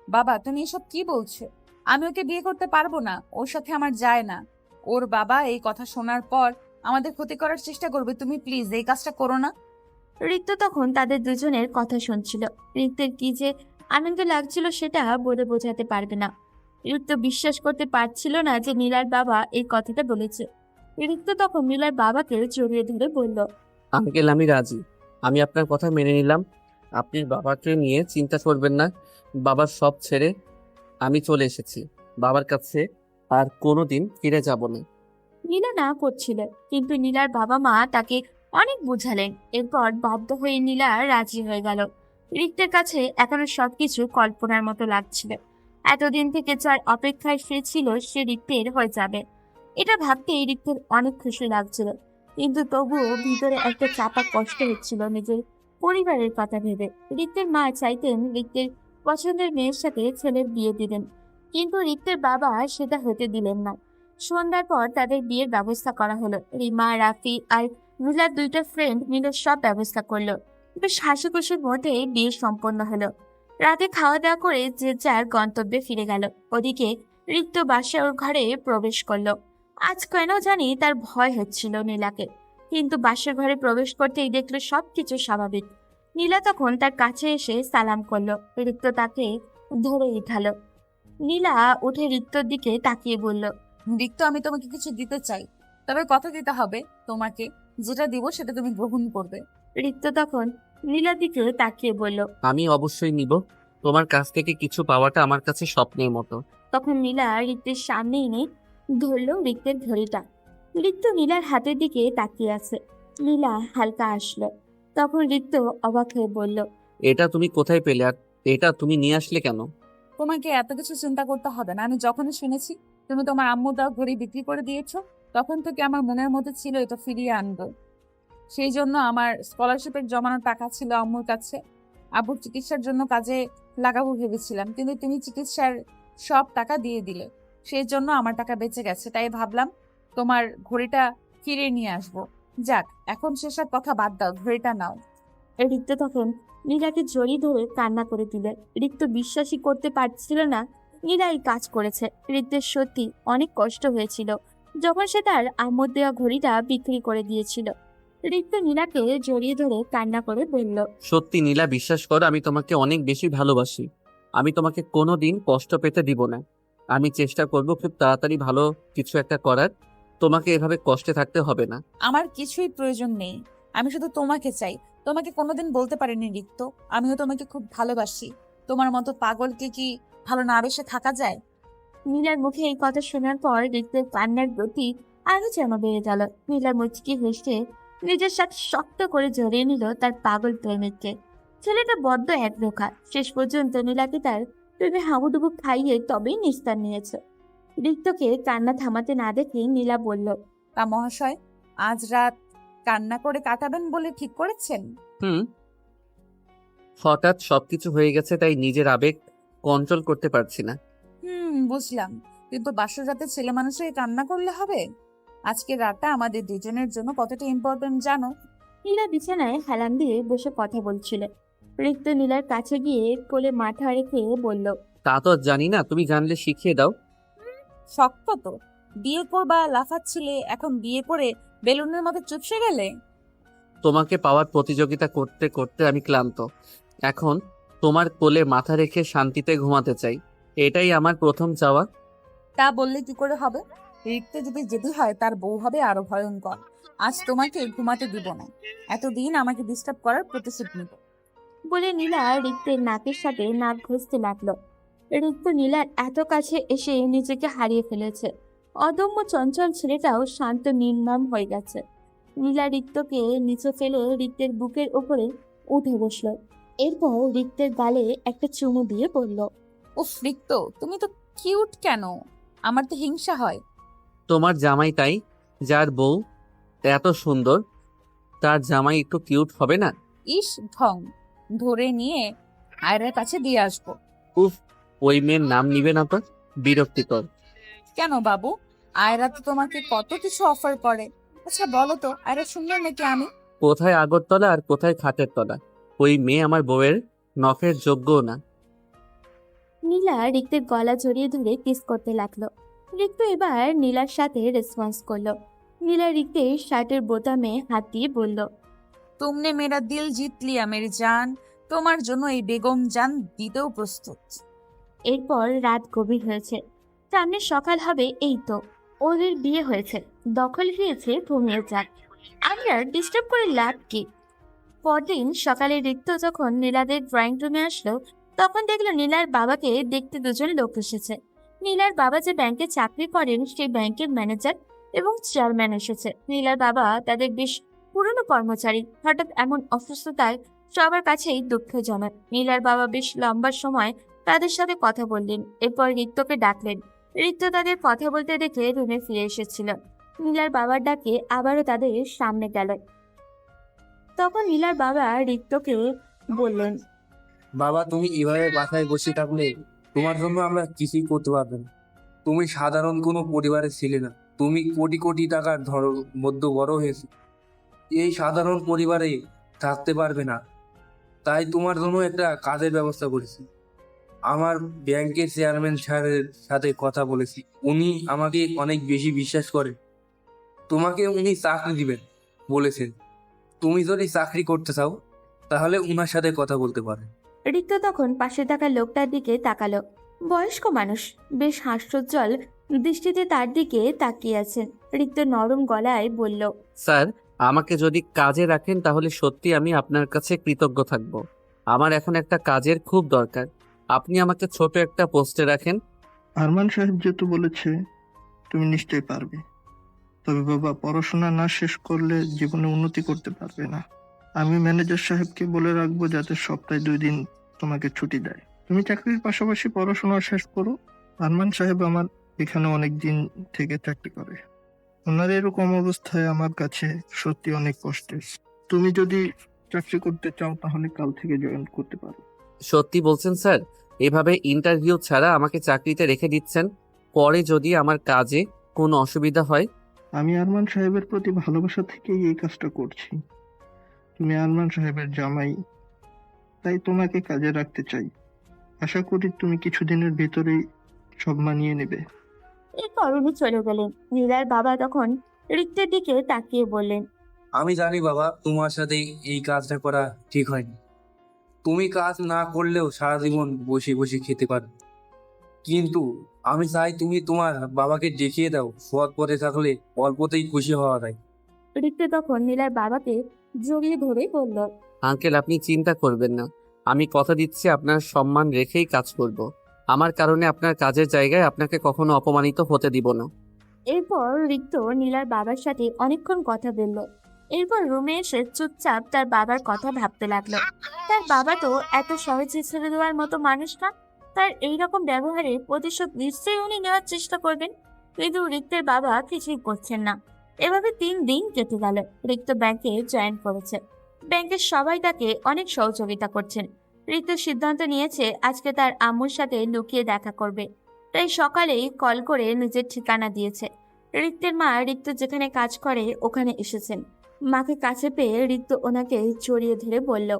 বাবা, তুমি এসব কি বলছো? আমি ওকে বিয়ে করতে পারবো না, ওর সাথে আমার যায় না। ওর বাবা এই কথা শোনার পর আমাদের ক্ষতি করার চেষ্টা করবে। তুমি প্লিজ এই কাজটা করো না। রিক্ত তখন তাদের দুজনের কথা শুনছিল। রিক্তের কি যে আনন্দ লাগছিল সেটা বলে বোঝাতে পারবে না। রিক্ত বিশ্বাস করতে পারছিল না যে নীলার বাবা এই কথাটা বলেছে। রিক্ত তখন নীলার বাবাকে জড়িয়ে ধরে বলল, আঙ্কেল, আমি রাজি। আমি আপনার কথা মেনে নিলাম। আপনি বাবাকে নিয়ে চিন্তা করবেন না। বাবার সব ছেড়ে আমি চলে এসেছি। বাবার কাছে আর কোনোদিন ফিরে যাব না। নীলা না করছিল, কিন্তু নীলার বাবা মা তাকে অনেক বুঝালেন। এরপর বাধ্য হয়ে নীলা রাজি হয়ে গেল। রিক্তের কাছে এখনো সবকিছু কল্পনার মতো লাগছিল। এতদিন থেকে যার অপেক্ষায় সে ছিল সে রিক্তের হয়ে যাবে, এটা ভাবতেই রিক্তের অনেক খুশি লাগছিল। কিন্তু তবুও ভিতরে একটা চাপা কষ্ট হচ্ছিল নিজের পরিবারের কথা ভেবে। রিক্তের মা চাইতেন রিক্তের পছন্দের মেয়ের সাথে ছেলের বিয়ে দিবেন, কিন্তু রিক্তের বাবা সেটা হতে দিলেন না। সন্ধ্যার পর তাদের বিয়ের ব্যবস্থা করা হলো। রিমা, রাফি আর নীলার দুইটা ফ্রেন্ড মিলে সব ব্যবস্থা করলো। বেশ হাসি খুশির মধ্যে বিয়ে সম্পন্ন হলো। রাতে খাওয়া দাওয়া করে যে যার গন্তব্যে ফিরে গেল। ওদিকে রিক্ত বাসার ঘরে প্রবেশ করলো। আজ কেন জানি তার ভয় হচ্ছিল নীলাকে, কিন্তু বাসার ঘরে প্রবেশ করতেই দেখলো সবকিছু স্বাভাবিক। নীলা তখন তার কাছে এসে সালাম করলো। রিক্ত তাকে ধরে উঠালো। নীলা উঠে রিক্তর দিকে তাকিয়ে বলল, রিক্ত, আমি তোমাকে কিছু দিতে চাই, তবে কথা দিতে হবে তোমাকে। যেটা দিব সেটা তুমি গ্রহণ করবে। রিক্ত তখন নীলার দিকে তাকিয়ে বলল। আমি অবশ্যই নিব। তোমার কাছ থেকে কিছু পাওয়াটা আমার কাছে স্বপ্নের মতো। তখন নীলা রিক্তের সামনে এনে ধরলো রিক্তের ঘড়িটা। রিক্ত নীলার হাতের দিকে তাকিয়ে আছে। নীলা হালকা আসলো। তখন রিক্ত অবাক হয়ে বলল, এটা তুমি কোথায় পেলে, আর এটা তুমি নিয়ে আসলে কেন? তোমাকে এত কিছু চিন্তা করতে হবে না। আমি যখনই শুনেছি তুমি তোমার আম্মু দেওয়া ঘড়ি বিক্রি করে দিয়েছো, তখন থেকে আমার মনের মধ্যে ছিল এটা ফিরিয়ে আনবো। সেই জন্য আমার স্কলারশিপের জমানো টাকা ছিল আম্মুর কাছে। আব্বুর চিকিৎসার জন্য কাজে লাগাবো ভেবেছিলাম, কিন্তু তুমি চিকিৎসার সব টাকা দিয়ে দিলে। সেই জন্য আমার টাকা বেঁচে গেছে, তাই ভাবলাম তোমার ঘড়িটা ফিরে নিয়ে আসবো। যাক, এখন সেসব কথা বাদ দাও, ঘড়িটা নাও। রিক্ত তখন নীলাকে জড়িয়ে ধরে কান্না করে দিলে। রিক্ত বিশ্বাসই করতে পারছিল না নীলা এই কাজ করেছে। রিক্তের সত্যি অনেক কষ্ট হয়েছিল যখন সে তার আম্মুর দেওয়া ঘড়িটা বিক্রি করে দিয়েছিল। রিক্ত নীলাকে জড়িয়ে ধরে কান্না করে বলল, সত্যি নীলা, বিশ্বাস করো, আমি তোমাকে অনেক বেশি ভালোবাসি। আমি তোমাকে কোনোদিন কষ্ট পেতে দিব না। আমি চেষ্টা করব খুব তাড়াতাড়ি ভালো কিছু একটা করার। তোমাকে এভাবে কষ্টে থাকতে হবে না। আমার কিছুই প্রয়োজন নেই, আমি শুধু তোমাকে চাই। তোমাকে কোনোদিন বলতে পারিনি রিক্ত, আমিও তোমাকে খুব ভালোবাসি। তোমার মতো পাগলকে কি ভালো না বেসে থাকা যায়? নীলার মুখে এই কথা শোনার পর রিক্তের কান্নার গতি আরো যেন বেড়ে গেল। নীলা মুচকি হেসে নিজের সাথে শক্ত করে জড়িয়ে নিল তার পাগল প্রেমিককে। ছেলেটা বড্ড একরোখা। শেষ পর্যন্ত নীলাকে তার প্রেমে হাবুডুবু খাইয়ে তবেই নিস্তার নিয়েছে। রিক্তকে কান্না থামাতে না দেখে নীলা বলল, তা মহাশয়, আজ রাত কান্না করে কাটাবেন বলে ঠিক করেছেন? হুম, হঠাৎ সবকিছু হয়ে গেছে, তাই নিজের আবেগ কন্ট্রোল করতে পারছি না। বুঝলাম, কিন্তু বাসর রাতে ছেলে মানুষের কান্না করলে হবে? আজকের রাতটা আমাদের দুজনের জন্য কতটা ইম্পর্টেন্ট জানো? নীলা বিছানায় হেলান দিয়ে বসে কথা বলছিল। রিক্ত নীলার কাছে গিয়ে কোলে মাথা রেখে বলল, তা তো জানি না, তুমি জানলে শিখিয়ে দাও। শক্ত তো, বিয়ে করবা লাফাচ্ছিলে, এখন বিয়ে করে বেলুনের মতো চুপসে গেলে। তোমাকে পাওয়ার প্রতিযোগিতা করতে করতে আমি ক্লান্ত। এখন তোমার কোলে মাথা রেখে শান্তিতে ঘুমাতে চাই। এটাই আমার প্রথম চাওয়া। তা বললে কি করে হবে? রিক্তে যদি যেতে হয় তার বউ হবে আরো ভয়ঙ্কর। আজ তোমাকে ঘুমাতে দিব না, এতদিন আমাকে ডিস্টার্ব করার প্রতিশোধ নিব। বলে নীলা রিক্তের নাকের সাথে নাক ঘষতে লাগলো। রিক্ত নীলার এত কাছে এসে নিজেকে হারিয়ে ফেলেছে। অদম্য চঞ্চল ছেলেটাও শান্ত নির্মম হয়ে গেছে। নীলা রিক্তকে নিচে ফেলে রিক্তের বুকের উপরে উঠে বসলো। এরপর রিক্তের গালে একটা চুমু দিয়ে বলল, উফ রিক্ত, তুমি তো কিউট কেন? আমার তো হিংসা হয়। তোমার জামাই তাই, যার বউ এত সুন্দর, তার জামাই একটু কিউট হবে না? ইস ঢং, ধরে নিয়ে আয়রার কাছে দিয়ে আসবো। উফ, ওই মেয়ের নাম নিবে না তো, বিরক্তিকর। কেন বাবু, আয়রা তো তোমাকে কত কিছু অফার করে। আচ্ছা বলো তো, আয়রা সুন্দর নাকি আমি? কোথায় আগরতলা আর কোথায় খাটের তলা? ওই মেয়ে আমার বউয়ের নখের যোগ্যও না। নীলা রিক্তের গলা জড়িয়ে ধরে কিস করতে লাগলো। রিক্ত এবার নীলার সাথে রেসপন্স করলো। নীলা রিক্তের শার্টের বোতামে হাত দিয়ে বলল, তুমনে মেরা দিল জিত লিয়া মেরি জান, তোমার জন্য এই বেগম জান দিতেও প্রস্তুত। এরপর রাত গভীর হয়েছে, সামনে সকাল হবে। এই তো ওদের বিয়ে হয়েছে, দখল হয়েছে, ঘুমিয়ে যাক। আমি আর ডিস্টার্ব করে লাভ কি? পরদিন সকালে রিক্ত যখন নীলাদের ড্রয়িং রুমে আসলো, তখন দেখলো নীলার বাবাকে দেখতে দুজন লোক এসেছে। নীলার বাবা যে ব্যাংকে চাকরি করেন সেই ব্যাংকের ম্যানেজার এবং চেয়ারম্যান এসেছে। নীলার বাবা তাদের বেশ পুরনো কর্মচারী। হঠাৎ এমন অসুস্থতায় সবার কাছেই দুঃখজনক। নীলার বাবা বেশ লম্বা সময় তাদের সাথে কথা বললেন, এরপর রিক্তকে ডাকলেন। রিক্ত তাদের কথা বলতে দেখে রুমে ফিরে এসেছিল। নীলার বাবার ডাকে আবারও তাদের সামনে গেল। তখন নীলার বাবা রিক্তকে বললেন, বাবা, তুমি এভাবে বাসায় বসে থাকলে তোমার জন্য আমরা কিছুই করতে পারবো না। তুমি সাধারণ কোনো পরিবারের ছিলে না, তুমি কোটি কোটি টাকার মধ্যে বড় হয়েছে। এই সাধারণ পরিবারে থাকতে পারবে না, তাই তোমার জন্য একটা কাজের ব্যবস্থা করেছি। আমার ব্যাংকের চেয়ারম্যান স্যারের সাথে কথা বলেছি, উনি আমাকে অনেক বেশি বিশ্বাস করেন। তোমাকে উনি চাকরি দিবেন বলেছেন। তুমি যদি চাকরি করতে চাও তাহলে উনার সাথে কথা বলতে পারে। রিক্ত তখন পাশে থাকা লোকটার দিকে তাকালো। বয়স্ক মানুষ, বেশ হাস্যোজ্জ্বল দৃষ্টিতে তার দিকে তাকিয়ে আছেন। রিক্ত নরম গলায় বলল, স্যার, আমাকে যদি কাজে রাখেন তাহলে সত্যি আমি আপনার কাছে কৃতজ্ঞ থাকব। আমার এখন একটা কাজের খুব দরকার। আপনি আমাকে ছোট একটা পোস্টে রাখেন। আরমান সাহেব যেহেতু বলেছে তুমি নিশ্চয়ই পারবে, তবে বাবা পড়াশোনা না শেষ করলে জীবনে উন্নতি করতে পারবে না। আমি ম্যানেজার সাহেবকে বলে রাখবো যাতে সপ্তাহে 2 দিন তোমাকে ছুটি দেয়। তুমি চাকরির পাশাপাশি পড়াশোনা শেষ করো। আরমান সাহেব আমার এখানে অনেক দিন থেকে চাকরি করে। ওনার এরকম অবস্থায় আমার কাছে সত্যি অনেক কষ্টের। তুমি যদি চাকরি করতে চাও তাহলে কাল থেকে জয়েন করতে পারো। সত্যি বলছেন স্যার? এভাবে ইন্টারভিউ ছাড়া আমাকে চাকরিতে রেখে দিচ্ছেন, পরে যদি আমার কাজে কোনো অসুবিধা হয়? আমি আরমান সাহেবের প্রতি ভালোবাসা থেকেই এই কাজটা করছি। তুমি আরমান সাহেবের জামাই, তাই তোমাকে কাজে রাখতে চাই। আশা করি তুমি কিছুদিনের ভেতরেই সব মানিয়ে নেবে। এরপর উনি চলে গেলেন। নীলার বাবা তখন রিক্তের দিকে তাকিয়ে বললেন, আমি জানি বাবা, তোমার সাথে এই কাজটা করা ঠিক হয়নি। তুমি কাজ না করলেও সারা জীবন বসে বসে খেতে পারো, কিন্তু আমি চাই তুমি তোমার বাবাকে দেখিয়ে দাও সৎ পথে থাকলে অল্পতেই খুশি হওয়া যায়। রিক্ত তখন নীলার বাবাকে জড়িয়ে ধরে বলল, আঙ্কেল, আপনি চিন্তা করবেন না। আমি কথা দিচ্ছি আপনার সম্মান রেখেই কাজ করব। আমার কারণে আপনার কাজের জায়গায় আপনাকে কখনো অপমানিত হতে দিব না। এরপর রিক্ত নীলার বাবার সাথে অনেকক্ষণ কথা বলল। এরপর রুমে এসে চুপচাপ তার বাবার কথা ভাবতে লাগলো। তার বাবা তো এত সহজে ছেড়ে দেওয়ার মতো মানুষ না। তার এইরকম ব্যবহারে প্রতিশোধ নিশ্চয়ই উনি নেওয়ার চেষ্টা করবেন, কিন্তু রিক্তের বাবা কিছুই করছেন না। এভাবে 3 দিন কেটে গেল। রিক্ত ব্যাংকে জয়েন করেছে। ব্যাংকের সবাই তাকে অনেক সহযোগিতা করছেন। রিক্ত সিদ্ধান্ত নিয়েছে আজকে তার আম্মুর সাথে লুকিয়ে দেখা করবে। তাই সকালেই কল করে নিজের ঠিকানা দিয়েছে। রিক্তের মা রিক্ত যেখানে কাজ করে ওখানে এসেছেন। মাকে কাছে পেয়ে রিক্ত ওনাকে জড়িয়ে ধরে বলল,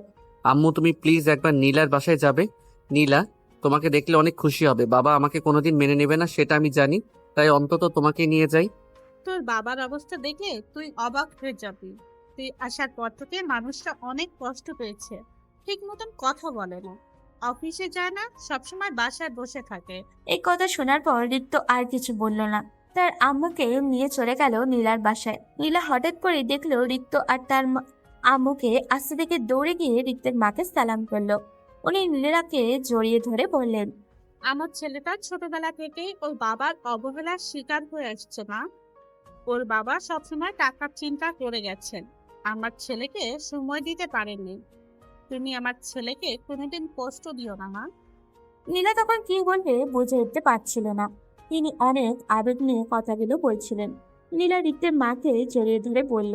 আম্মু, তুমি প্লিজ একবার নীলার বাসায় যাবে। নীলা তোমাকে দেখলে অনেক খুশি হবে। বাবা আমাকে কোনোদিন মেনে নেবে না সেটা আমি জানি, তাই অন্তত তোমাকে নিয়ে যাই। তোর বাবার অবস্থা দেখে তুই অবাক হয়ে যাবি। তুই আসার পর থেকে মানুষটা অনেক কষ্ট পেয়েছে, ঠিক মতন কথা বলে না, অফিসে যায় না, সবসময় বাসায় বসে থাকে। এই কথা শোনার পর রিক্ত আর কিছু বলল না। তার আম্মুকে নিয়ে চলে গেল নীলার বাসায়। নীলা হঠাৎ করে দেখলো রিক্ত আর তার আম্মুকে আস্তে থেকে দৌড়ে গিয়ে রিক্তের মাকে সালাম করলো। উনি নীলাকে জড়িয়ে ধরে বললেন, আমার ছেলেটা ছোটবেলা থেকেই ওর বাবার অবহেলার শিকার হয়ে আসছে না। ওর বাবা সবসময় টাকার চিন্তা করে গেছেন, আমার ছেলেকে সময় দিতে পারেননি। তুমি আমার ছেলেকে কোনোদিন কষ্ট দিও না মা। নীলা তখন কি বলবে বুঝে উঠতে পারছিল না। তিনি অনেক আবেগ নিয়ে কথাগুলো বলছিলেন। নীলা রিক্তের মাকে জড়িয়ে ধরে বলল,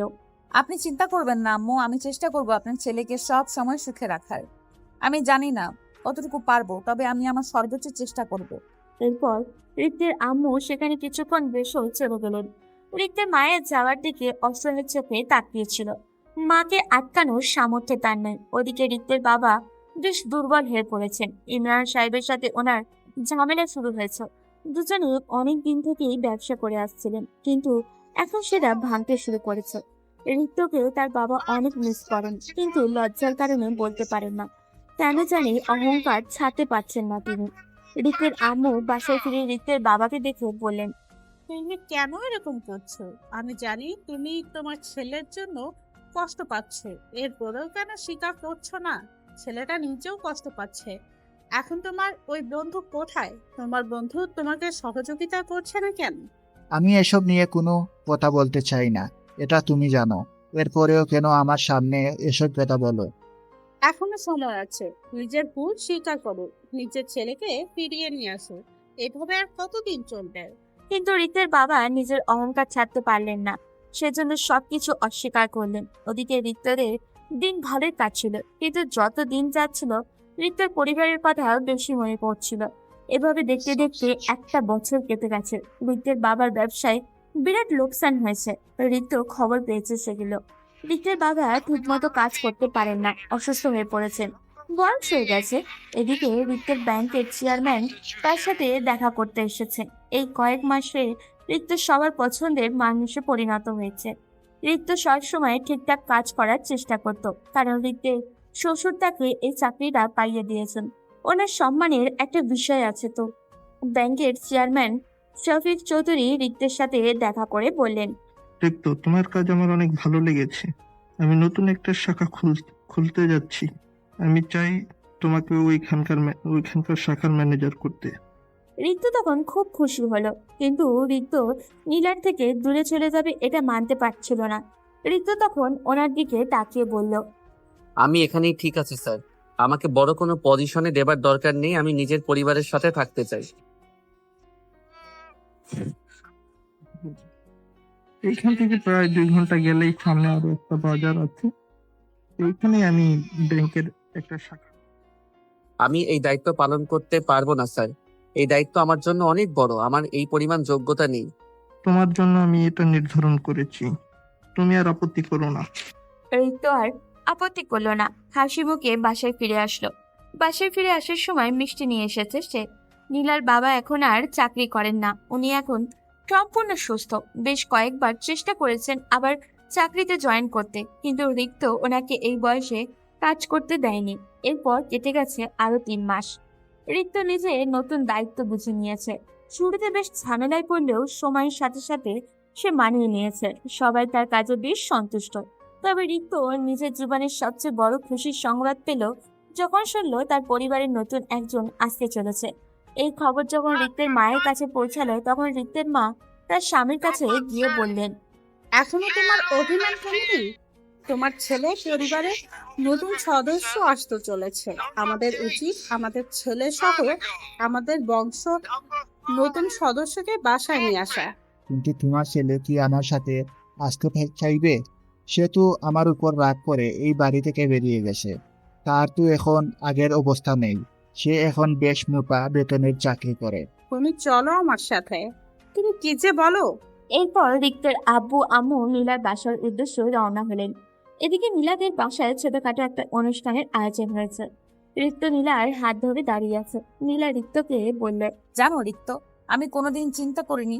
আপনি চিন্তা করবেন না আম্মু, আমি চেষ্টা করব আপনার ছেলেকে সব সময় সুখে রাখার। আমি জানি না কতটুকু পারবো, তবে আমি আমার সর্বোচ্চ চেষ্টা করব। এরপর রিক্তের আম্মু সেখানে কিছুক্ষণ বসে চলে গেলেন। রিক্তের মায়ের যাওয়ার দিকে অসহায় চোখে তাকিয়েছিল। মাকে আটকানোর সামর্থ্য তার নেই। ওদিকে রিক্তের বাবা বেশ দুর্বল হয়ে পড়েছেন। ইমরান সাহেবের সাথে ওনার ঝামেলা শুরু হয়েছে। দুজনে অনেক দিন থেকেই ব্যবসা করে আসছিলেন, কিন্তু এখন সেটা ভাঙতে শুরু করেছে। রিক্তকেও তার বাবা অনেক মিস করেন, কিন্তু লজ্জার কারণে বলতে পারেন না। কেন জানি অহংকার ছাড়তে পারছেন না তিনি। রিক্তের আম্মু বাসায় ফিরে রিক্তের বাবাকে দেখে বললেন, তুমি কেন এরকম করছো? আমি জানি তুমি তোমার ছেলের জন্য কষ্ট পাচ্ছ, এরপরেও কেন স্বীকার করছো না? ছেলেটা নিজেও কষ্ট পাচ্ছে। এখন তোমার ওই বন্ধু কোথায়? তোমার বন্ধু তোমাকে সহযোগিতা করছে না কেন? আমি এসব নিয়ে কোনো কথা বলতে চাই না, এটা তুমি জানো। এরপরেও কেন আমার সামনে এসব কথা বলো? এখনো সময় আছে, নিজের ভুল স্বীকার করো, নিজের ছেলেকে ফিরিয়ে নিয়ে আসো। এভাবে আর কতদিন চলবে? কিন্তু রিক্তের বাবা নিজের অহংকার ছাড়তে পারলেন না। সেজন্য সবকিছু অস্বীকার করলেন। ওদিকে রিক্তদের দিন ভালোই কাটছিল, কিন্তু যত দিন যাচ্ছিল রিক্তের পরিবারের কথা বেশি মনে পড়ছিল। এভাবে দেখতে দেখতে 1 বছর কেটে গেছে। রিক্তের বাবার ব্যবসায় বিরাট লোকসান হয়েছে। রিক্ত খবর পেয়েছে সেগুলো। রিক্তের বাবা ঠিকমতো কাজ করতে পারেন না, অসুস্থ হয়ে পড়েছেন, বয়স হয়ে গেছে। এদিকে রিক্তের ব্যাংকের চেয়ারম্যান তার সাথে দেখা করতে এসেছে। এই কয়েক মাসে রিক্ত সবার পছন্দের মানুষে পরিণত হয়েছে। রিক্ত সবসময় ঠিকঠাক কাজ করার চেষ্টা করত, কারণ রিক্তের শ্বশুর তাকে এই চাকরিটা পাইয়ে দিয়েছেন। ওনার সম্মানের একটা বিষয় আছে তো। ব্যাংকের চেয়ারম্যান শফিক চৌধুরী রিক্তের সাথে দেখা করে বললেন, দেখতো তোমার কাজ আমার অনেক ভালো লেগেছে। আমি নতুন একটা শাখা খুলতে যাচ্ছি। আমি চাই তোমাকে ওইখানকার শাখার ম্যানেজার করতে। রিক্ত তখন খুব খুশি হলো, কিন্তু রিক্ত নীলার থেকে দূরে চলে যাবে এটা মানতে পারছিল না। রিক্ত তখন ওনার দিকে তাকিয়ে বলল, আমি এখানেই ঠিক আছে স্যার, আমাকে বড় কোনো পজিশনে দেবার দরকার নেই, আমি নিজের পরিবারের সাথে থাকতে চাই। এইখান থেকে প্রায় 2 ঘন্টা গেলেই সামনে আরো একটা বাজার আছে, এইখানে আমি ব্যাংকের একটা শাখা। আমি এই দায়িত্ব পালন করতে পারবো না স্যার, এই দায়িত্ব আমার জন্য অনেক বড়, আমার এই পরিমাণ যোগ্যতা নেই। তোমার জন্য আমি এটা নির্ধারণ করেছি, তুমি আর আপত্তি করো না। রিক্ত আর আপত্তি করলো না, হাসি মুখে বাসায় ফিরে আসলো। বাসায় ফিরে আসার সময় মিষ্টি নিয়ে এসেছে সে। নীলার বাবা এখন আর চাকরি করেন না, উনি এখন সম্পূর্ণ সুস্থ। বেশ কয়েকবার চেষ্টা করেছেন আবার চাকরিতে জয়েন করতে, কিন্তু রিক্ত ওনাকে এই বয়সে কাজ করতে দেয়নি। এরপর কেটে গেছে আরো 3 মাস। রিক্ত নিজে নতুন দায়িত্ব বুঝে নিয়েছে। শুরুতে বেশ ঝামেলায় পড়লেও সময়ের সাথে সাথে সে মানিয়ে নিয়েছে। সবাই তার কাজে বেশ সন্তুষ্ট। তবে রিক্ত নিজের জীবনের সবচেয়ে বড় খুশির সংবাদ পেল যখন শুনল তার পরিবারের নতুন একজন আসতে চলেছে। এই খবর যখন রিক্তের মায়ের কাছে পৌঁছালো, তখন রিক্তের মা তার স্বামীর কাছে গিয়ে বললেন, এখনো তোমার অভিমান কমেনি? তোমার ছেলে পরিবারে নতুন সদস্য আসতে চলেছে। আমাদের উচিত আমাদের ছেলে সহ আমাদের বংশ নতুন সদস্যকে বাসায় নিয়ে আসা। কিন্তু তোমার ছেলে কি আমার সাথে আসতে চাইবে? সে তো আমার উপর রাগ করে এই বাড়ি থেকে বেরিয়ে গেছে। তার তো এখন আগের অবস্থা নেই, সে এখন বেশ মোটা বেতনের চাকরি করে। তুমি চলো আমার সাথে। তুমি কি যে বলো! এরপর রিক্তের আব্বু আম্মু নীলার বাসার উদ্দেশ্যে রওনা হলেন। এদিকে নীলাদের বাসায় ছোটখাটো একটা অনুষ্ঠানের আয়োজন হয়েছে। রিক্ত নীলার হাত ধরে দাঁড়িয়ে আছে। নীলা রিক্তকে বললে, জানো রিক্ত, আমি কোনোদিন চিন্তা করিনি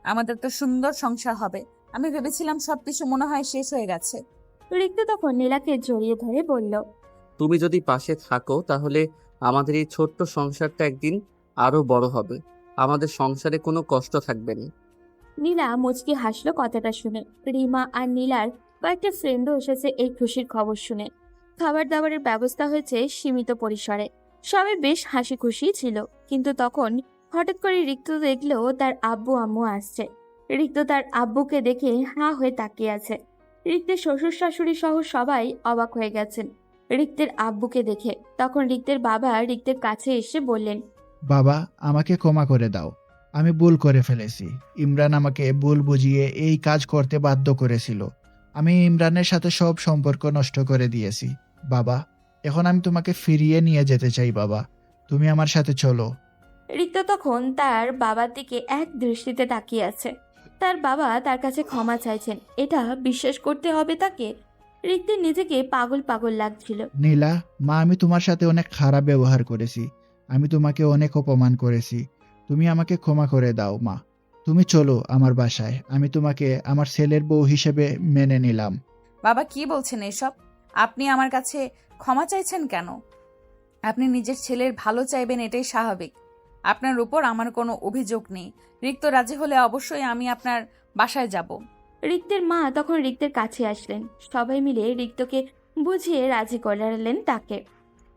আমাদের তো সুন্দর সংসার হবে। আমি ভেবেছিলাম সবকিছু মনে হয় শেষ হয়ে গেছে। রিক্ত তখন নীলাকে জড়িয়ে ধরে বলল, তুমি যদি পাশে থাকো তাহলে আমাদের এই ছোট্ট সংসারটা একদিন আরো বড় হবে, আমাদের সংসারে কোনো কষ্ট থাকবে না। নীলা মুচকি হাসলো কথাটা শুনে। রিমা আর নীলার কয়েকটা ফ্রেন্ডও এসেছে এই খুশির খবর শুনে। খাবার দাবারের ব্যবস্থা হয়েছে সীমিত পরিসরে। সবাই বেশ হাসি খুশি ছিল, কিন্তু তখন হঠাৎ করে রিক্ত দেখলো তার আব্বু আম্মু আসছে। রিক্ত তার আব্বুকে দেখে হাঁ হয়ে তাকিয়ে আছে। রিক্তের শ্বশুর শাশুড়ি সহ সবাই অবাক হয়ে গেছেন রিক্তের আব্বুকে দেখে। তখন রিক্তের বাবা রিক্তের কাছে এসে বললেন, বাবা, আমাকে ক্ষমা করে দাও, আমি ভুল করে ফেলেছি। ইমরান আমাকে ভুল বুঝিয়ে এই কাজ করতে বাধ্য করেছিল। আমি ইমরানের সাথে সব সম্পর্ক নষ্ট করে দিয়েছি। বাবা, এখন আমি তোমাকে ফিরিয়ে নিয়ে যেতে চাই। বাবা, তুমি আমার সাথে চলো। রিক্ত তখন তার বাবার দিকে এক দৃষ্টিতে তাকিয়ে আছে। তার বাবা তার কাছে ক্ষমা চাইছেন, এটা বিশ্বাস করতে হবে তাকে। রিক্তের নিজেকে পাগল পাগল লাগছিল। নীলা, মা, আমি তোমার সাথে অনেক খারাপ ব্যবহার করেছি, আমি তোমাকে অনেক অপমান করেছি। তুমি আমাকে ক্ষমা করে দাও মা। তুমি চলো আমার বাসায়, আমি তোমাকে আমার ছেলের বউ হিসেবে মেনে নিলাম। বাবা কি বলছেন এসব? আপনি আমার কাছে ক্ষমা চাইছেন কেন? আপনি নিজের ছেলের ভালো চাইবেন, এটাই স্বাভাবিক। আপনার উপর আমার কোনো অভিযোগ নেই। রিক্ত রাজি হলে অবশ্যই আমি আপনার বাসায় যাব। রিক্তের মা তখন রিক্তের কাছে আসলেন। সবাই মিলে রিক্তকে বুঝিয়ে রাজি করালেন তাকে।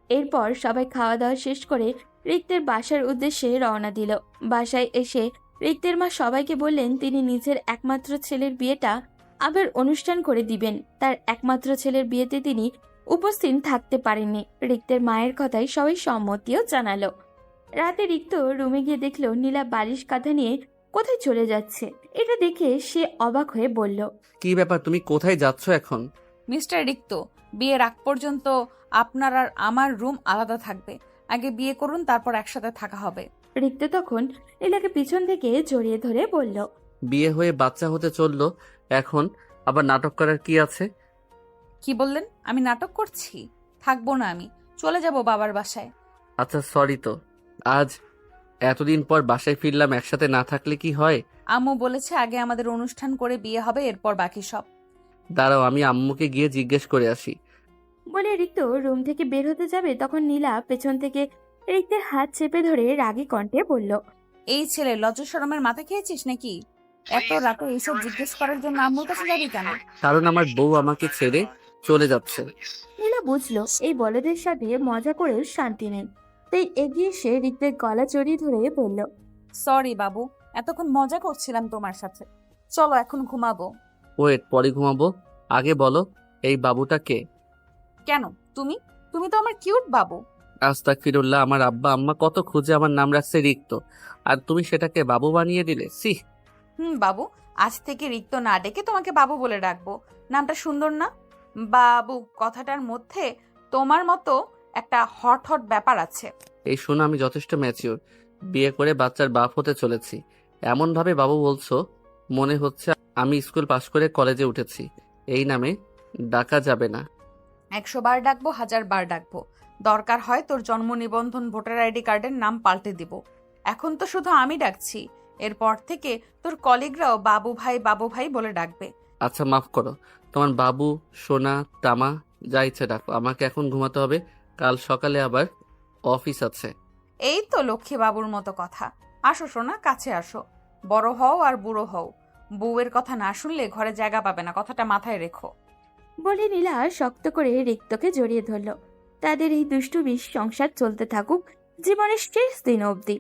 এরপর সবাই খাওয়া দাওয়া শেষ করে রিক্তের বাসার উদ্দেশ্যে রওনা দিল। বাসায় এসে রিক্তের মা সবাইকে বললেন তিনি নিজের একমাত্র ছেলের বিয়েটা আবার অনুষ্ঠান করে দিবেন। তার একমাত্র ছেলের বিয়েতে তিনি উপস্থিত থাকতে পারেননি। রিক্তের মায়ের কথায় সবাই সম্মতিও জানালো। রাতে রিক্ত রুমে গিয়ে দেখলো নীলা বালিশ কাঁথা নিয়ে কোথায় চলে যাচ্ছে। এটা দেখে সে অবাক হয়ে বলল, কি ব্যাপার, তুমি কোথায় যাচ্ছ এখন? মিস্টার রিক্ত, বিয়ের আগ পর্যন্ত আপনার আর আমার রুম আলাদা থাকবে। আগে বিয়ে করুন, তারপর একসাথে থাকা হবে। রিক্ত তখন নীলাকে পিছন থেকে জড়িয়ে ধরে বলল, বিয়ে হয়ে বাচ্চা হতে চললো, এখন আবার নাটক করার কি আছে? কি বললেন? আমি নাটক করছি? থাকবো না, আমি চলে যাব বাবার বাসায়। আচ্ছা সরি তো, আজ এতদিন পর বাসায় ফিরলাম, একসাথে না থাকলে কি হয়? আম্মু বলেছে আগে আমাদের অনুষ্ঠান করে বিয়ে হবে, এরপর বাকি সব। দাঁড়াও, আমি আম্মুকে গিয়ে জিজ্ঞেস করে আসি। বলে রিক্ত রুম থেকে বের হতে যাবে, তখন নীলা পেছন থেকে রিক্তের হাত চেপে ধরে রাগী কণ্ঠে বলল, এই ছেলে লজ্জা শরমের মাথা খেয়েছিস নাকি? এত রাতে এইসব জিজ্ঞেস করার জন্য আম্মুর কাছে যাবি কেন? কারণ আমার বউ আমাকে ছেড়ে চলে যাচ্ছে। নীলা বুঝলো এই বলদের সাথে মজা করেও শান্তি নেই, তাই এগিয়ে এসে রিক্তের গলা জড়িয়ে ধরে বলল, সরি বাবু, এতক্ষণ মজা করছিলাম তোমার সাথে। চলো এখন ঘুমাবো। ওয়েট, পরে ঘুমাবো। আগে বলো, এই বাবুটা কে? কেন? তুমি তুমি তো আমার কিউট বাবু। আস্তাগফিরুল্লাহ, আমার আব্বা আম্মা কত খুঁজে আমার নাম রাখছে রিক্ত, আর তুমি সেটাকে বাবু বানিয়ে দিলে। সি। বাবু, আজ থেকে রিক্ত না ডেকে তোমাকে বাবু বলে ডাকবো। নামটা সুন্দর না? বাবু কথাটার মধ্যে তোমার মতো একটা হট হট ব্যাপার আছে। এই শোনো, আমি যথেষ্ট ম্যাচিওর, বিয়ে করে বাচ্চার বাপ হতে চলেছি। এমন ভাবে বাবু বলছো, মনে হচ্ছে আমি স্কুল পাশ করে কলেজে উঠেছি। এই নামে ডাকা যাবে না। 100 বার ডাকবো, 1000 বার ডাকবো। দরকার হয় তোর জন্ম নিবন্ধন ভোটার আইডি কার্ডের নাম পাল্টে দিব। এখন তো শুধু আমি ডাকছি, এরপর থেকে তোর কলিগরাও বাবু ভাই বলে ডাকবে। আচ্ছা, মাফ করো। তোমার বাবু, সোনা, তামা, যা ইচ্ছে ডাকো। আমাকে এখন ঘুমাতে হবে, কাল সকালে আবার অফিস আছে। এই তো লক্ষ্মী বাবুর মতো কথা। আসো সোনা, কাছে আসো। বড় হও আর বুড়ো হও, বউয়ের কথা না শুনলে ঘরে জায়গা পাবে না, কথাটা মাথায় রেখো। বলে নীলা শক্ত করে রিক্তকে জড়িয়ে ধরল। তাদের এই দুষ্টুমি সংসার চলতে থাকুক জীবনের শেষ দিন অবধি।